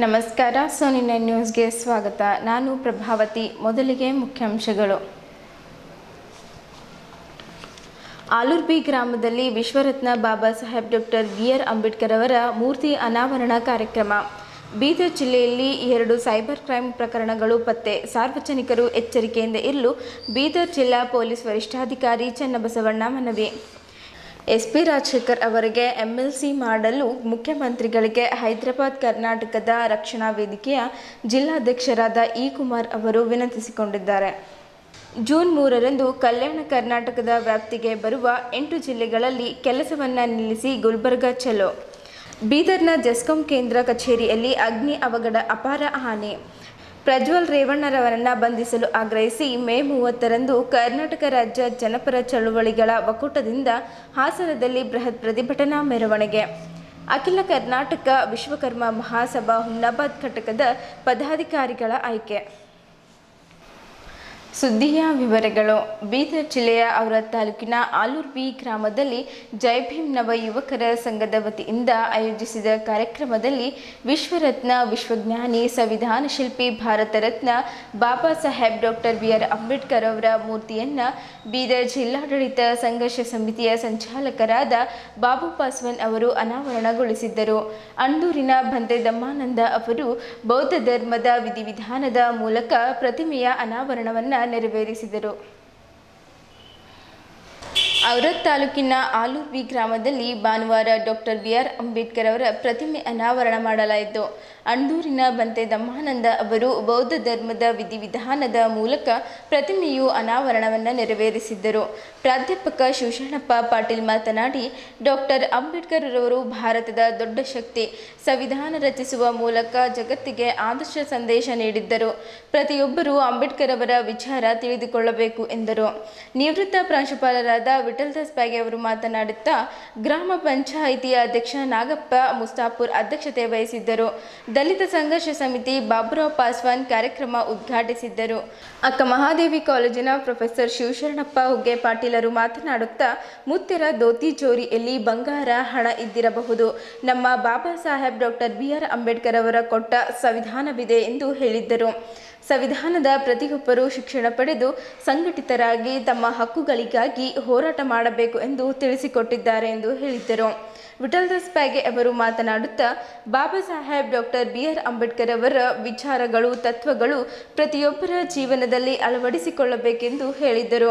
ನಮಸ್ಕಾರ. ಸೋನಿ ನ್ಯೂಸ್ಗೆ ಸ್ವಾಗತ. ನಾನು ಪ್ರಭಾವತಿ. ಮೊದಲಿಗೆ ಮುಖ್ಯಾಂಶಗಳು. ಆಲೂರ್ಬಿ ಗ್ರಾಮದಲ್ಲಿ ವಿಶ್ವರತ್ನ ಬಾಬಾ ಸಾಹೇಬ್ ಡಾಕ್ಟರ್ ಬಿ.ಆರ್. ಅಂಬೇಡ್ಕರ್ ಅವರ ಮೂರ್ತಿ ಅನಾವರಣ ಕಾರ್ಯಕ್ರಮ. ಬೀದರ್ ಜಿಲ್ಲೆಯಲ್ಲಿ 2 ಸೈಬರ್ ಕ್ರೈಮ್ ಪ್ರಕರಣಗಳು ಪತ್ತೆ. ಸಾರ್ವಜನಿಕರು ಎಚ್ಚರಿಕೆಯಿಂದ ಇರಲು ಬೀದರ್ ಜಿಲ್ಲಾ ಪೊಲೀಸ್ ವರಿಷ್ಠಾಧಿಕಾರಿ ಚನ್ನಬಸವಣ್ಣ ಮನವಿ. ಎಸ್ಪಿ ರಾಜಶೇಖರ್ ಅವರಿಗೆ ಎಂಎಲ್ಸಿ ಮಾಡಲು ಮುಖ್ಯಮಂತ್ರಿಗಳಿಗೆ ಹೈದರಾಬಾದ್ ಕರ್ನಾಟಕದ ರಕ್ಷಣಾ ವೇದಿಕೆಯ ಜಿಲ್ಲಾಧ್ಯಕ್ಷರಾದ ಇ. ಕುಮಾರ್ ಅವರು ವಿನಂತಿಸಿಕೊಂಡಿದ್ದಾರೆ. ಜೂನ್ 3ರಂದು ಕಲ್ಯಾಣ ಕರ್ನಾಟಕದ ವ್ಯಾಪ್ತಿಗೆ ಬರುವ 8 ಜಿಲ್ಲೆಗಳಲ್ಲಿ ಕೆಲಸವನ್ನು ನಿಲ್ಲಿಸಿ ಗುಲ್ಬರ್ಗ ಚಲೋ. ಬೀದರ್ನ ಜೆಸ್ಕಾಂ ಕೇಂದ್ರ ಕಚೇರಿಯಲ್ಲಿ ಅಗ್ನಿ ಅವಘಡ, ಅಪಾರ ಹಾನಿ. ಪ್ರಜ್ವಲ್ ರೇವಣ್ಣರವರನ್ನು ಬಂಧಿಸಲು ಆಗ್ರಹಿಸಿ ಮೇ 30ರಂದು ಕರ್ನಾಟಕ ರಾಜ್ಯ ಜನಪರ ಚಳುವಳಿಗಳ ಒಕ್ಕೂಟದಿಂದ ಹಾಸನದಲ್ಲಿ ಬೃಹತ್ ಪ್ರತಿಭಟನಾ ಮೆರವಣಿಗೆ. ಅಖಿಲ ಕರ್ನಾಟಕ ವಿಶ್ವಕರ್ಮ ಮಹಾಸಭಾ ಹುಮ್ನಾಬಾದ್ ಘಟಕದ ಪದಾಧಿಕಾರಿಗಳ ಆಯ್ಕೆ. ಸುದ್ದಿಯ ವಿವರಗಳು. ಬೀದರ್ ಜಿಲ್ಲೆಯ ಔರಾದ್ ತಾಲೂಕಿನ ಆಲೂರ್ಬಿ ಗ್ರಾಮದಲ್ಲಿ ಜೈ ಭೀಮ್ ನವ ಯುವಕರ ಸಂಘದ ವತಿಯಿಂದ ಆಯೋಜಿಸಿದ ಕಾರ್ಯಕ್ರಮದಲ್ಲಿ ವಿಶ್ವರತ್ನ, ವಿಶ್ವಜ್ಞಾನಿ, ಸಂವಿಧಾನ ಶಿಲ್ಪಿ, ಭಾರತ ರತ್ನ ಬಾಬಾ ಸಾಹೇಬ್ ಡಾಕ್ಟರ್ ಬಿ.ಆರ್. ಅಂಬೇಡ್ಕರ್ ಅವರ ಮೂರ್ತಿಯನ್ನು ಬೀದರ್ ಜಿಲ್ಲಾಡಳಿತ ಸಂಘರ್ಷ ಸಮಿತಿಯ ಸಂಚಾಲಕರಾದ ಬಾಬು ಪಾಸ್ವಾನ್ ಅವರು ಅನಾವರಣಗೊಳಿಸಿದ್ದರು. ಅಂದೂರಿನ ಬಂತೆ ದಮ್ಮಾನಂದ ಅವರು ಬೌದ್ಧ ಧರ್ಮದ ವಿಧಿವಿಧಾನದ ಮೂಲಕ ಪ್ರತಿಮೆಯ ಅನಾವರಣವನ್ನು ನೆರವೇರಿಸಿದರು. ಔರಾದ್ ತಾಲೂಕಿನ ಆಲೂರ್ಬಿ ಗ್ರಾಮದಲ್ಲಿ ಭಾನುವಾರ ಡಾಕ್ಟರ್ ಬಿ.ಆರ್. ಅಂಬೇಡ್ಕರ್ ಅವರ ಪ್ರತಿಮೆ ಅನಾವರಣ ಮಾಡಲಾಯಿತು. ಅಂಡೂರಿನ ಬಂತೆ ದಮ್ಮಾನಂದ ಅವರು ಬೌದ್ಧ ಧರ್ಮದ ವಿಧಿವಿಧಾನದ ಮೂಲಕ ಪ್ರತಿಮೆಯು ಅನಾವರಣವನ್ನು ನೆರವೇರಿಸಿದ್ದರು. ಪ್ರಾಧ್ಯಾಪಕ ಶಿವಶರಣಪ್ಪ ಪಾಟೀಲ್ ಮಾತನಾಡಿ, ಡಾಕ್ಟರ್ ಅಂಬೇಡ್ಕರ್ ರವರು ಭಾರತದ ದೊಡ್ಡ ಶಕ್ತಿ, ಸಂವಿಧಾನ ರಚಿಸುವ ಮೂಲಕ ಜಗತ್ತಿಗೆ ಆದರ್ಶ ಸಂದೇಶ ನೀಡಿದ್ದರು. ಪ್ರತಿಯೊಬ್ಬರೂ ಅಂಬೇಡ್ಕರ್ ಅವರ ವಿಚಾರ ತಿಳಿದುಕೊಳ್ಳಬೇಕು ಎಂದರು. ನಿವೃತ್ತ ಪ್ರಾಂಶುಪಾಲರಾದ ವಿಠಲ್ದಾಸ್ ಬ್ಯಾಗೆ ಅವರು ಮಾತನಾಡುತ್ತಾ, ಗ್ರಾಮ ಪಂಚಾಯಿತಿಯ ಅಧ್ಯಕ್ಷ ನಾಗಪ್ಪ ಮುಸ್ತಾಪುರ್ ಅಧ್ಯಕ್ಷತೆ ವಹಿಸಿದ್ದರು. ದಲಿತ ಸಂಘರ್ಷ ಸಮಿತಿ ಬಾಬುರಾವ್ ಪಾಸ್ವಾನ್ ಕಾರ್ಯಕ್ರಮ ಉದ್ಘಾಟಿಸಿದ್ದರು. ಅಕ್ಕ ಮಹಾದೇವಿ ಕಾಲೇಜಿನ ಪ್ರೊಫೆಸರ್ ಶಿವಶರಣಪ್ಪ ಹುಗ್ಗೆ ಪಾಟೀಲರು ಮಾತನಾಡುತ್ತಾ, ಮುತ್ತೆರ ಧೋತಿ ಜೋರಿಯಲ್ಲಿ ಬಂಗಾರ, ಹಣ ಇದ್ದಿರಬಹುದು. ನಮ್ಮ ಬಾಬಾ ಸಾಹೇಬ್ ಡಾಕ್ಟರ್ ಬಿ.ಆರ್. ಅಂಬೇಡ್ಕರ್ ಅವರ ಕೊಟ್ಟ ಸಂವಿಧಾನವಿದೆ ಎಂದು ಹೇಳಿದ್ದರು. ಸಂವಿಧಾನದ ಪ್ರತಿಯೊಬ್ಬರೂ ಶಿಕ್ಷಣ ಪಡೆದು ಸಂಘಟಿತರಾಗಿ ತಮ್ಮ ಹಕ್ಕುಗಳಿಗಾಗಿ ಹೋರಾಟ ಮಾಡಬೇಕು ಎಂದು ತಿಳಿಸಿಕೊಟ್ಟಿದ್ದಾರೆ ಎಂದು ಹೇಳಿದ್ದರು. ವಿಠಲ್ದಾಸ್ ಬ್ಯಾಗೆ ಅವರು ಮಾತನಾಡುತ್ತಾ, ಬಾಬಾ ಸಾಹೇಬ್ ಡಾಕ್ಟರ್ ಬಿ.ಆರ್. ಅಂಬೇಡ್ಕರ್ ಅವರ ವಿಚಾರಗಳು, ತತ್ವಗಳು ಪ್ರತಿಯೊಬ್ಬರ ಜೀವನದಲ್ಲಿ ಅಳವಡಿಸಿಕೊಳ್ಳಬೇಕೆಂದು ಹೇಳಿದ್ದರು.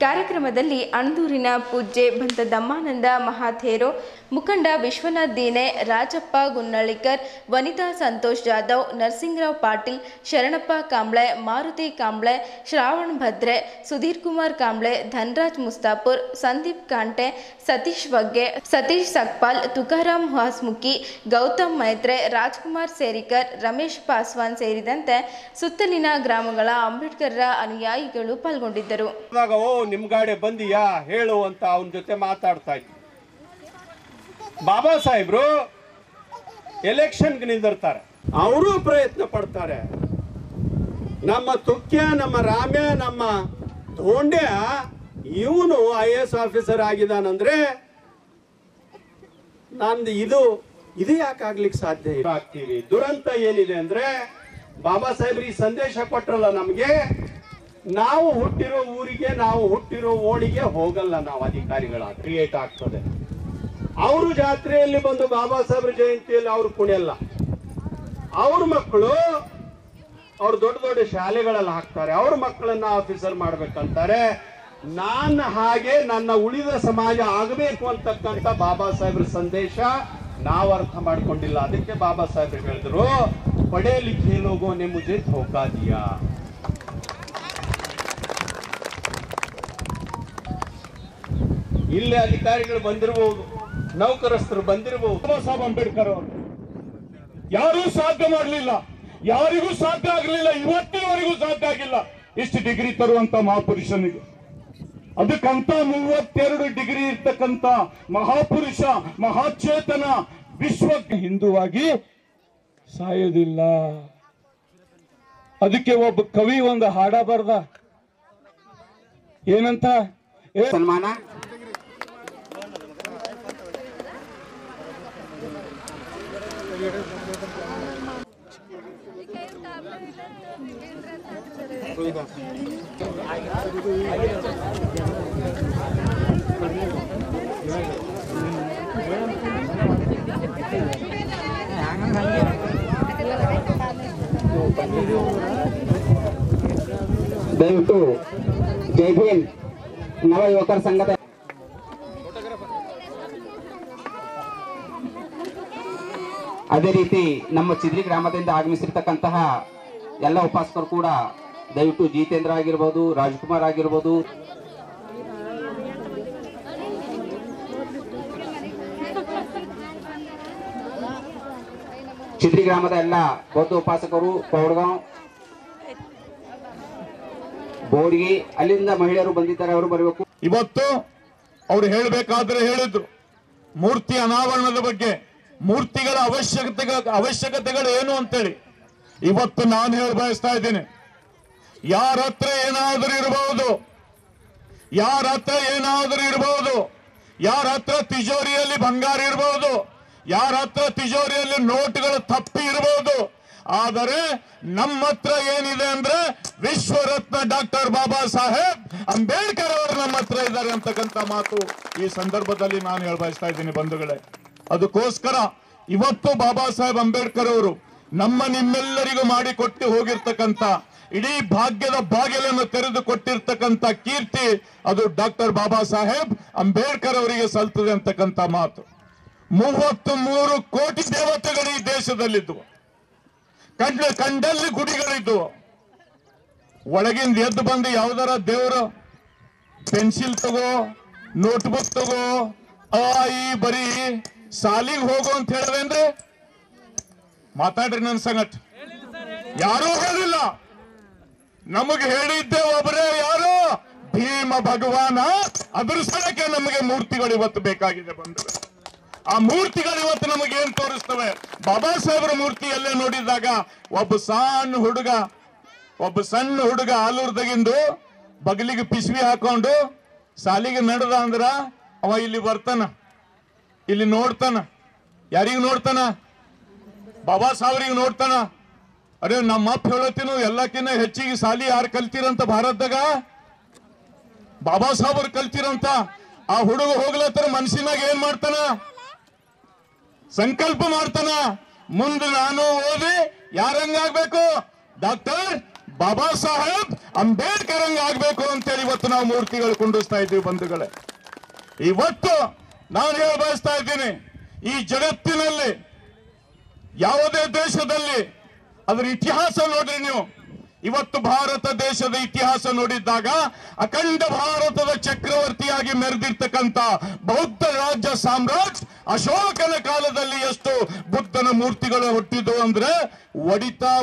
ಕಾರ್ಯಕ್ರಮದಲ್ಲಿ ಅಂದೂರಿನ ಪೂಜ್ಯೆ ಬಂತ ದಮ್ಮಾನಂದ ಮಹಾಥೇರೋ, ಮುಖಂಡ ವಿಶ್ವನಾಥ್ ದೀನೆ, ರಾಜಪ್ಪ ಗುನ್ನಳ್ಳಿಕರ್, ವನಿತಾ ಸಂತೋಷ್ ಜಾಧವ್, ನರಸಿಂಗರಾವ್ ಪಾಟೀಲ್, ಶರಣಪ್ಪ ಕಾಂಬ್ಳೆ, ಮಾರುತಿ ಕಾಂಬ್ಳೆ, ಶ್ರಾವಣ್ ಭದ್ರೆ, ಸುಧೀರ್ ಕುಮಾರ್ ಕಾಂಬ್ಳೆ, ಧನ್ರಾಜ್ ಮುಸ್ತಾಪುರ್, ಸಂದೀಪ್ ಕಾಂಟೆ, ಸತೀಶ್ ವಗ್ಗೆ, ಸತೀಶ್ ಸಕ್ಪಾಲ್, ತುಕಾರಾಮ್ ಹಾಸ್ಮುಖಿ, ಗೌತಮ್ ಮೈತ್ರೆ, ರಾಜ್ಕುಮಾರ್ ಸೇರಿಕರ್, ರಮೇಶ್ ಪಾಸ್ವಾನ್ ಸೇರಿದಂತೆ ಸುತ್ತಲಿನ ಗ್ರಾಮಗಳ ಅಂಬೇಡ್ಕರ್ ಅನುಯಾಯಿಗಳು ಪಾಲ್ಗೊಂಡಿದ್ದರು. ನಿಮ್ ಗಾಡಿ ಬಂದಿಯಾ ಹೇಳು ಅಂತ ಅವನ ಜೊತೆ ಮಾತಾಡ್ತಾ ಇದ್ವಿ. ಬಾಬಾ ಸಾಹೇಬ್ರು ಎಲೆಕ್ಷನ್ಗೆ ನಿಂದಿರ್ತಾರೆ, ಅವರು ಪ್ರಯತ್ನ ಪಡ್ತಾರೆ. ನಮ್ಮ ತುಕ್ಯ, ನಮ್ಮ ರಾಮ್ಯ, ನಮ್ಮ ಧೋಂಡ್ಯ ಇವನು IAS ಆಫೀಸರ್ ಆಗಿದಾನಂದ್ರೆ ನಂದು ಇದು ಯಾಕೆ ಆಗ್ಲಿಕ್ಕೆ ಸಾಧ್ಯ ಆಗ್ತೀವಿ. ದುರಂತ ಏನಿದೆ ಅಂದ್ರೆ, ಬಾಬಾ ಸಾಹೇಬ್ರು ಈ ಸಂದೇಶ ಕೊಟ್ರಲ್ಲ ನಮ್ಗೆ, ನಾವು ಹುಟ್ಟಿರೋ ಊರಿಗೆ, ನಾವು ಹುಟ್ಟಿರೋ ಓಣಿಗೆ ಹೋಗಲ್ಲ ನಾವು ಅಧಿಕಾರಿಗಳ, ಕ್ರಿಯೇಟ್ ಆಗ್ತದೆ. ಅವರು ಜಾತ್ರೆಯಲ್ಲಿ ಬಂದು ಬಾಬಾ ಸಾಹೇಬ್ರ ಜಯಂತಿಯಲ್ಲಿ ಅವರು ಕುಣಿಯಲ್ಲ. ಅವ್ರ ಮಕ್ಕಳು ಅವ್ರು ದೊಡ್ಡ ದೊಡ್ಡ ಶಾಲೆಗಳಲ್ಲಿ ಹಾಕ್ತಾರೆ, ಅವ್ರ ಮಕ್ಕಳನ್ನ ಆಫೀಸರ್ ಮಾಡ್ಬೇಕಂತಾರೆ. ನಾನು ಹಾಗೆ ನನ್ನ ಉಳಿದ ಸಮಾಜ ಆಗಬೇಕು ಅಂತಕ್ಕಂಥ ಬಾಬಾ ಸಾಹೇಬ್ರ ಸಂದೇಶ ನಾವು ಅರ್ಥ ಮಾಡ್ಕೊಂಡಿಲ್ಲ. ಅದಕ್ಕೆ ಬಾಬಾ ಸಾಹೇಬ್ರು ಹೇಳಿದ್ರು, ಪಡೆ ಲಿಖೆ ಲೋಗೋ ನೆ ಮುझे धोखा दिया. ಇಲ್ಲಿ ಅಧಿಕಾರಿಗಳು ಬಂದಿರಬಹುದು, ನೌಕರಸ್ಥರು ಬಂದಿರಬಹುದು. ಬಾಬಾ ಸಾಹೇಬ್ ಅಂಬೇಡ್ಕರ್ ಅವರು ಯಾರೂ ಸಾಧ್ಯ ಮಾಡಲಿಲ್ಲ, ಯಾರಿಗೂ ಸಾಧ್ಯ ಆಗಲಿಲ್ಲ, ಇವತ್ತಿನವರೆಗೂ ಸಾಧ್ಯ ಆಗಿಲ್ಲ ಇಷ್ಟು ಡಿಗ್ರಿ ತರುವಂತ ಮಹಾಪುರುಷನಿಗೆ. ಅದಕ್ಕಂತ 32 ಡಿಗ್ರಿ ಇರ್ತಕ್ಕಂಥ ಮಹಾಪುರುಷ, ಮಹಾಚೇತನ, ವಿಶ್ವಕ್ಕೆ ಹಿಂದುವಾಗಿ ಸಾಯೋದಿಲ್ಲ. ಅದಕ್ಕೆ ಒಬ್ಬ ಕವಿ ಒಂದು ಹಾಡ ಬರ್ದ, ಏನಂತ, ಸನ್ಮಾನ ದಯವಿಟ್ಟು ಜೈ ಭೀಮ್ ನವ ಯುವಕರ ಸಂಘದ ಅದೇ ರೀತಿ ನಮ್ಮ ಚಿದ್ರಿ ಗ್ರಾಮದಿಂದ ಆಗಮಿಸಿರ್ತಕ್ಕಂತಹ ಎಲ್ಲ ಉಪಾಸಕರು ಕೂಡ ದಯವಿಟ್ಟು ಜಿತೇಂದ್ರ ಆಗಿರ್ಬೋದು, ರಾಜ್ಕುಮಾರ್ ಆಗಿರ್ಬೋದು, ಚಿದ್ರಿ ಗ್ರಾಮದ ಎಲ್ಲ ಬೌದ್ಧ ಉಪಾಸಕರು, ಪೌಡ್ಗಾಂವ್, ಬೋರ್ಗಿ, ಅಲ್ಲಿಂದ ಮಹಿಳೆಯರು ಬಂದಿದ್ದಾರೆ, ಅವರು ಬರಬೇಕು. ಇವತ್ತು ಅವರು ಹೇಳಬೇಕಾದ್ರೆ ಹೇಳಿದ್ರು ಮೂರ್ತಿ ಅನಾವರಣದ ಬಗ್ಗೆ, ಮೂರ್ತಿಗಳ ಅವಶ್ಯಕತೆಗಳು ಏನು ಅಂತೇಳಿ. ಇವತ್ತು ನಾನು ಹೇಳ ಬಯಸ್ತಾ ಇದ್ದೀನಿ, ಯಾರ ಹತ್ರ ಏನಾದರೂ ಇರಬಹುದು, ಯಾರ ಹತ್ರ ಏನಾದರೂ ಇರಬಹುದು, ಯಾರ ಹತ್ರ ತಿಜೋರಿಯಲ್ಲಿ ಬಂಗಾರ ಇರಬಹುದು, ಯಾರ ಹತ್ರ ತಿಜೋರಿಯಲ್ಲಿ ನೋಟುಗಳು ತಪ್ಪಿ ಇರಬಹುದು, ಆದರೆ ನಮ್ಮ ಹತ್ರ ಏನಿದೆ ಅಂದ್ರೆ ವಿಶ್ವರತ್ನ ಡಾಕ್ಟರ್ ಬಾಬಾ ಸಾಹೇಬ್ ಅಂಬೇಡ್ಕರ್ ಅವರು ನಮ್ಮ ಹತ್ರ ಇದ್ದಾರೆ ಅಂತಕ್ಕಂಥ ಮಾತು ಈ ಸಂದರ್ಭದಲ್ಲಿ ನಾನು ಹೇಳ ಬಯಸ್ತಾ ಇದ್ದೀನಿ ಬಂಧುಗಳೇ. ಅದಕ್ಕೋಸ್ಕರ ಇವತ್ತು ಬಾಬಾ ಸಾಹೇಬ್ ಅಂಬೇಡ್ಕರ್ ಅವರು ನಿಮ್ಮೆಲ್ಲರಿಗೂ ಮಾಡಿಕೊಟ್ಟು ಹೋಗಿರ್ತಕ್ಕಂಥ ಇಡೀ ಭಾಗ್ಯದ ಬಾಗಿಲನ್ನು ತೆರೆದು ಕೊಟ್ಟಿರ್ತಕ್ಕಂಥ ಕೀರ್ತಿ ಅದು ಡಾಕ್ಟರ್ ಬಾಬಾ ಸಾಹೇಬ್ ಅಂಬೇಡ್ಕರ್ ಅವರಿಗೆ ಸಲ್ತದೆ ಅಂತಕ್ಕಂಥ ಮಾತು. 33 ಕೋಟಿ ದೇವತೆಗಳು ಈ ದೇಶದಲ್ಲಿದ್ದವು, ಕಂಡಲ್ಲಿ ಗುಡಿಗಳಿದ್ದವು. ಒಳಗಿಂದ ಎದ್ದು ಬಂದು ಯಾವ್ದಾರ ದೇವರು ಪೆನ್ಸಿಲ್ ತಗೋ, ನೋಟ್ಬುಕ್ ತಗೋ, ಈ ಬರೀ ಸಾಲಿಗೆ ಹೋಗೋ ಅಂತ ಹೇಳಿದ್ರೆ ಮಾತಾಡ್ರಿ. ನನ್ನ ಸಂಗಟ ಯಾರೂ ಹೇಳಿಲ್ಲ, ನಮಗೆ ಹೇಳಿದ್ದೆ ಒಬ್ಬರೇ, ಯಾರು? ಭೀಮ ಭಗವಾನ. ಅದ್ರ ಸಲಕ್ಕೆ ನಮಗೆ ಮೂರ್ತಿಗಳು ಇವತ್ತು ಬೇಕಾಗಿದೆ ಬಂಧುಗಳು. ಆ ಮೂರ್ತಿಗಳು ಇವತ್ತು ನಮಗೆ ಏನ್ ತೋರಿಸ್ತವೆ? ಬಾಬಾ ಸಾಹೇಬ್ರ ಮೂರ್ತಿ ಎಲ್ಲೇ ನೋಡಿದಾಗ ಒಬ್ಬ ಸಣ್ಣ ಹುಡುಗ ಆಲೂರ್ದಾಗಿಂದು ಬಗಲಿಗೆ ಪಿಸ್ವಿ ಹಾಕೊಂಡು ಸಾಲಿಗೆ ನಡೆದ ಅಂದ್ರ ಅವ ಇಲ್ಲಿ ಬರ್ತಾನ, ಇಲ್ಲಿ ನೋಡ್ತಾನ. ಯಾರಿಗ ನೋಡ್ತಾನ? ಬಾಬಾ ಸಾಹೇಬ್ರಿಗೆ ನೋಡ್ತಾನ. ಅರೆ ನಮ್ಮ ಅಪ್ಪ ಹೇಳತ್ತೀನು ಎಲ್ಲಕ್ಕಿಂತ ಹೆಚ್ಚಿಗೆ ಸಾಲಿ ಯಾರು ಕಲ್ತಿರಂತ ಭಾರತದಾಗ? ಬಾಬಾ ಸಾಹೇಬ್ರು ಕಲ್ತಿರಂತ. ಆ ಹುಡುಗ ಹೋಗ್ಲತ್ತರ ಮನಸ್ಸಿನಾಗ ಏನ್ ಮಾಡ್ತಾನ? ಸಂಕಲ್ಪ ಮಾಡ್ತಾನ, ಮುಂದೆ ನಾನು ಓದಿ ಯಾರಂಗಾಗ್ಬೇಕು? ಡಾಕ್ಟರ್ ಬಾಬಾ ಸಾಹೇಬ್ ಅಂಬೇಡ್ಕರ್ ಹಂಗಾಗ್ಬೇಕು ಅಂತೇಳಿ ಇವತ್ತು ನಾವು ಮೂರ್ತಿಗಳು ಕುಂಡಿಸ್ತಾ ಇದ್ದೀವಿ ಬಂಧುಗಳೇ. ಇವತ್ತು ನಾನು ಹೇಳ ಬಯಸ್ತಾ ಇದ್ದೀನಿ, ಈ ಜಗತ್ತಿನಲ್ಲಿ ಯಾವುದೇ ದೇಶದಲ್ಲಿ ಅದರ ಇತಿಹಾಸ ನೋಡ್ರಿ ನೀವು. ಇವತ್ತು ಭಾರತ ದೇಶದ ಇತಿಹಾಸ ನೋಡಿದ್ದಾಗ ಅಖಂಡ ಭಾರತದ ಚಕ್ರವರ್ತಿಯಾಗಿ ಮೆರೆದಿರ್ತಕ್ಕಂಥ ಬೌದ್ಧ ರಾಜ್ಯ ಸಾಮ್ರಾಟ್ ಅಶೋಕನ ಕಾಲದಲ್ಲಿ ಎಷ್ಟು ಬುದ್ಧನ ಮೂರ್ತಿಗಳು ಹುಟ್ಟಿದ್ವು ಅಂದ್ರೆ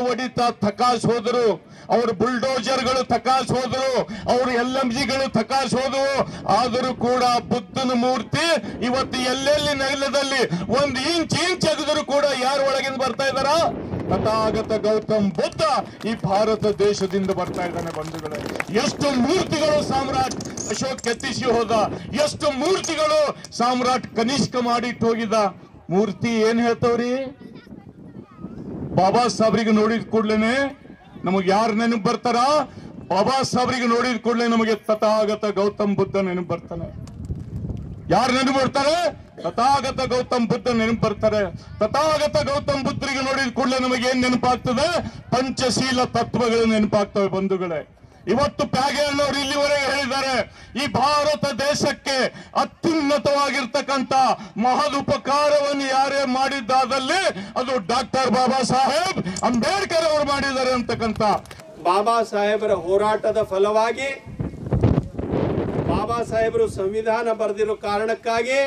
ಹೊಡಿತಾ ಥಕಾಸ್ ಹೋದರು. ಅವ್ರ ಬುಲ್ಡೋಜರ್ಗಳು ಥಕಾಸ್ ಹೋದರು, ಅವ್ರ LMGಗಳು ಥಕಾಸ್ ಹೋದವು. ಆದರೂ ಕೂಡ ಬುದ್ಧನ ಮೂರ್ತಿ ಇವತ್ತು ಎಲ್ಲೆಲ್ಲಿ ನೆಲದಲ್ಲಿ 1 ಇಂಚ್ ಅಗದರೂ ಕೂಡ ಯಾರ ಒಳಗಿಂದ ಬರ್ತಾ ಇದ್ದಾರ? ತಥಾಗತ ಗೌತಮ್ ಬುದ್ಧ ಈ ಭಾರತ ದೇಶದಿಂದ ಬರ್ತಾ ಇದ್ದಾನೆ ಬಂಧುಗಳೇ. ಎಷ್ಟು ಮೂರ್ತಿಗಳು ಸಾಮ್ರಾಟ್ ಅಶೋಕ್ ಕೆತ್ತಿಸಿ ಹೋದ, ಎಷ್ಟು ಮೂರ್ತಿಗಳು ಸಾಮ್ರಾಟ್ ಕನಿಷ್ಕ ಮಾಡಿಟ್ಟು ಹೋಗಿದ. ಮೂರ್ತಿ ಏನ್ ಹೇಳ್ತವ್ರಿ? ಬಾಬಾ ಸಾಹೇಬ್ರಿಗೆ ನೋಡಿದ ಕೂಡ್ಲೇನೆ ನಮಗೆ ಯಾರು ನೆನಪು ಬರ್ತಾರ? ಬಾಬಾ ಸಾಹೇಬ್ರಿಗೆ ನೋಡಿದ ಕೂಡಲೇ ನಮಗೆ ತಥಾಗತ ಗೌತಮ್ ಬುದ್ಧ ನೆನಪು ಬರ್ತಾನೆ. ಯಾರು ನೆನಪು ಬರ್ತಾರೆ? ತಥಾಗತ ಗೌತಮ್ ಬುದ್ಧ ನೆನಪು ಬರ್ತಾರೆ. ತಥಾಗತ ಗೌತಮ್ ಬುದ್ಧರಿಗೆ ನೋಡಿದ ಕೂಡಲೇ ನಮಗೆ ಏನ್ ನೆನಪಾಗ್ತದೆ? ಪಂಚಶೀಲ ತತ್ವಗಳು ನೆನಪಾಗ್ತವೆ ಬಂಧುಗಳೇ. ಇವತ್ತು ಪ್ಯಾಗೇನವರು ಇಲ್ಲಿವರೆಗೆ ಹೇಳಿದ್ದಾರೆ, ಈ ಭಾರತ ದೇಶಕ್ಕೆ ಅತ್ಯುನ್ನತವಾಗಿರ್ತಕ್ಕಂಥ ಮಹದುಪಕಾರವನ್ನು ಯಾರೇ ಮಾಡಿದ್ದಾದಲ್ಲಿ ಅದು ಡಾಕ್ಟರ್ ಬಾಬಾ ಸಾಹೇಬ್ ಅಂಬೇಡ್ಕರ್ ಅವರು ಮಾಡಿದ್ದಾರೆ ಅಂತಕ್ಕಂಥ. ಬಾಬಾ ಸಾಹೇಬರ ಹೋರಾಟದ ಫಲವಾಗಿ ಬಾಬಾ ಸಾಹೇಬರು ಸಂವಿಧಾನ ಬರೆದಿರೋ ಕಾರಣಕ್ಕಾಗಿ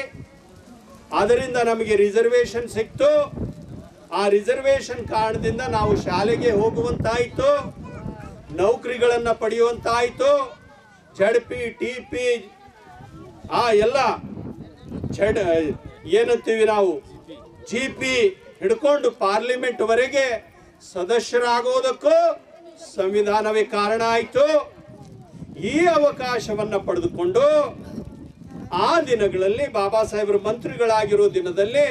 ಅದರಿಂದ ನಮಗೆ ರಿಸರ್ವೇಶನ್ ಸಿಕ್ತು. ಆ ರಿಸರ್ವೇಶನ್ ಕಾರಣದಿಂದ ನಾವು ಶಾಲೆಗೆ ಹೋಗುವಂತಾಯಿತು, ನೌಕರಿಗಳನ್ನು ಪಡೆಯುವಂತಾಯಿತು. ZP TP ಎಲ್ಲ ಏನಂತೀವಿ ನಾವು GP ಹಿಡ್ಕೊಂಡು ಪಾರ್ಲಿಮೆಂಟ್ ವರೆಗೆ ಸದಸ್ಯರಾಗೋದಕ್ಕೂ ಸಂವಿಧಾನವೇ ಕಾರಣ ಆಯಿತು. ಈ ಅವಕಾಶವನ್ನ ಪಡೆದುಕೊಂಡು ಆ ದಿನಗಳಲ್ಲಿ ಬಾಬಾ ಸಾಹೇಬರು ಮಂತ್ರಿಗಳಾಗಿರೋ ದಿನದಲ್ಲಿ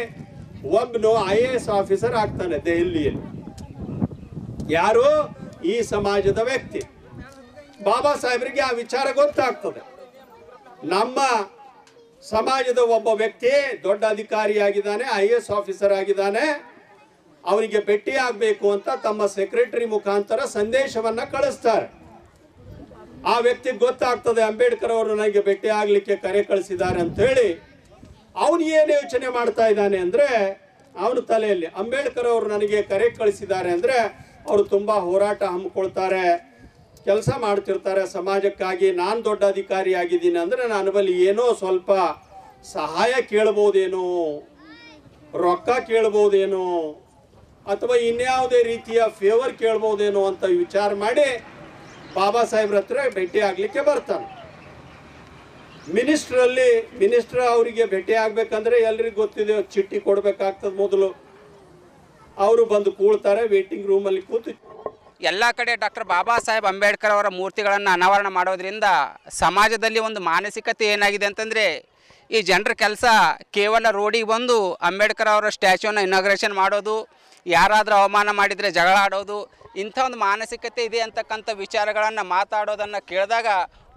ಒಬ್ಬನು IAS ಆಫೀಸರ್ ಆಗ್ತಾನೆ ದೆಹಲಿಯಲ್ಲಿ. ಯಾರು? ಈ ಸಮಾಜದ ವ್ಯಕ್ತಿ. ಬಾಬಾ ಸಾಹೇಬರಿಗೆ ಆ ವಿಚಾರ ಗೊತ್ತಾಗ್ತದೆ. ನಮ್ಮ ಸಮಾಜದ ಒಬ್ಬ ವ್ಯಕ್ತಿ ದೊಡ್ಡ ಅಧಿಕಾರಿಯಾಗಿದ್ದಾನೆ, IAS ಆಫೀಸರ್ ಆಗಿದ್ದಾನೆ, ಅವನಿಗೆ ಭೇಟಿ ಆಗಬೇಕು ಅಂತ ತಮ್ಮ ಸೆಕ್ರೆಟರಿ ಮುಖಾಂತರ ಸಂದೇಶವನ್ನ ಕಳಿಸ್ತಾರೆ. ಆ ವ್ಯಕ್ತಿಗೆ ಗೊತ್ತಾಗ್ತದೆ ಅಂಬೇಡ್ಕರ್ ಅವರು ನನಗೆ ಭೇಟಿ ಆಗ್ಲಿಕ್ಕೆ ಕರೆ ಕಳಿಸಿದ್ದಾರೆ ಅಂತ ಹೇಳಿ. ಅವನು ಏನು ಯೋಚನೆ ಮಾಡ್ತಾ ಇದ್ದಾನೆ ಅಂದ್ರೆ, ಅವನ ತಲೆಯಲ್ಲಿ ಅಂಬೇಡ್ಕರ್ ಅವರು ನನಗೆ ಕರೆ ಕಳಿಸಿದ್ದಾರೆ ಅಂದ್ರೆ ಅವರು ತುಂಬಾ ಹೋರಾಟ ಹಮ್ಮಿಕೊಳ್ತಾರೆ, ಕೆಲಸ ಮಾಡ್ತಿರ್ತಾರೆ ಸಮಾಜಕ್ಕಾಗಿ. ನಾನು ದೊಡ್ಡ ಅಧಿಕಾರಿ ಆಗಿದ್ದೀನಿ ಅಂದ್ರೆ ನನ್ನ ಬಳಿ ಏನೋ ಸ್ವಲ್ಪ ಸಹಾಯ ಕೇಳ್ಬೋದೇನೋ, ರೊಕ್ಕ ಕೇಳ್ಬೋದೇನೋ, ಅಥವಾ ಇನ್ಯಾವುದೇ ರೀತಿಯ ಫೇವರ್ ಕೇಳ್ಬೋದೇನೋ ಅಂತ ವಿಚಾರ ಮಾಡಿ ಬಾಬಾ ಸಾಹೇಬ್ರ ಹತ್ರ ಭೇಟಿ ಆಗ್ಲಿಕ್ಕೆ ಬರ್ತಾನೆ. ಮಿನಿಸ್ಟರ್ ಅವರಿಗೆ ಭೇಟಿ ಆಗ್ಬೇಕಂದ್ರೆ ಎಲ್ರಿಗೂ ಗೊತ್ತಿದೆ, ಚಿಟ್ಟಿ ಕೊಡ್ಬೇಕಾಗ್ತದೆ. ಮೊದಲು ಅವರು ಬಂದು ಕೂಳ್ತಾರೆ, ವೇಟಿಂಗ್ ರೂಮಲ್ಲಿ ಕೂತು. ಎಲ್ಲ ಕಡೆ ಡಾಕ್ಟರ್ ಬಾಬಾ ಸಾಹೇಬ್ ಅಂಬೇಡ್ಕರ್ ಅವರ ಮೂರ್ತಿಗಳನ್ನು ಅನಾವರಣ ಮಾಡೋದ್ರಿಂದ ಸಮಾಜದಲ್ಲಿ ಒಂದು ಮಾನಸಿಕತೆ ಏನಾಗಿದೆ ಅಂತಂದರೆ, ಈ ಜನರ ಕೆಲಸ ಕೇವಲ ರೋಡಿಗೆ ಬಂದು ಅಂಬೇಡ್ಕರ್ ಅವರ ಸ್ಟ್ಯಾಚ್ಯೂನ ಇನಾಗ್ರೇಷನ್ ಮಾಡೋದು, ಯಾರಾದರೂ ಅವಮಾನ ಮಾಡಿದರೆ ಜಗಳ ಆಡೋದು, ಇಂಥ ಒಂದು ಮಾನಸಿಕತೆ ಇದೆ ಅಂತಕ್ಕಂಥ ವಿಚಾರಗಳನ್ನು ಮಾತಾಡೋದನ್ನು ಕೇಳಿದಾಗ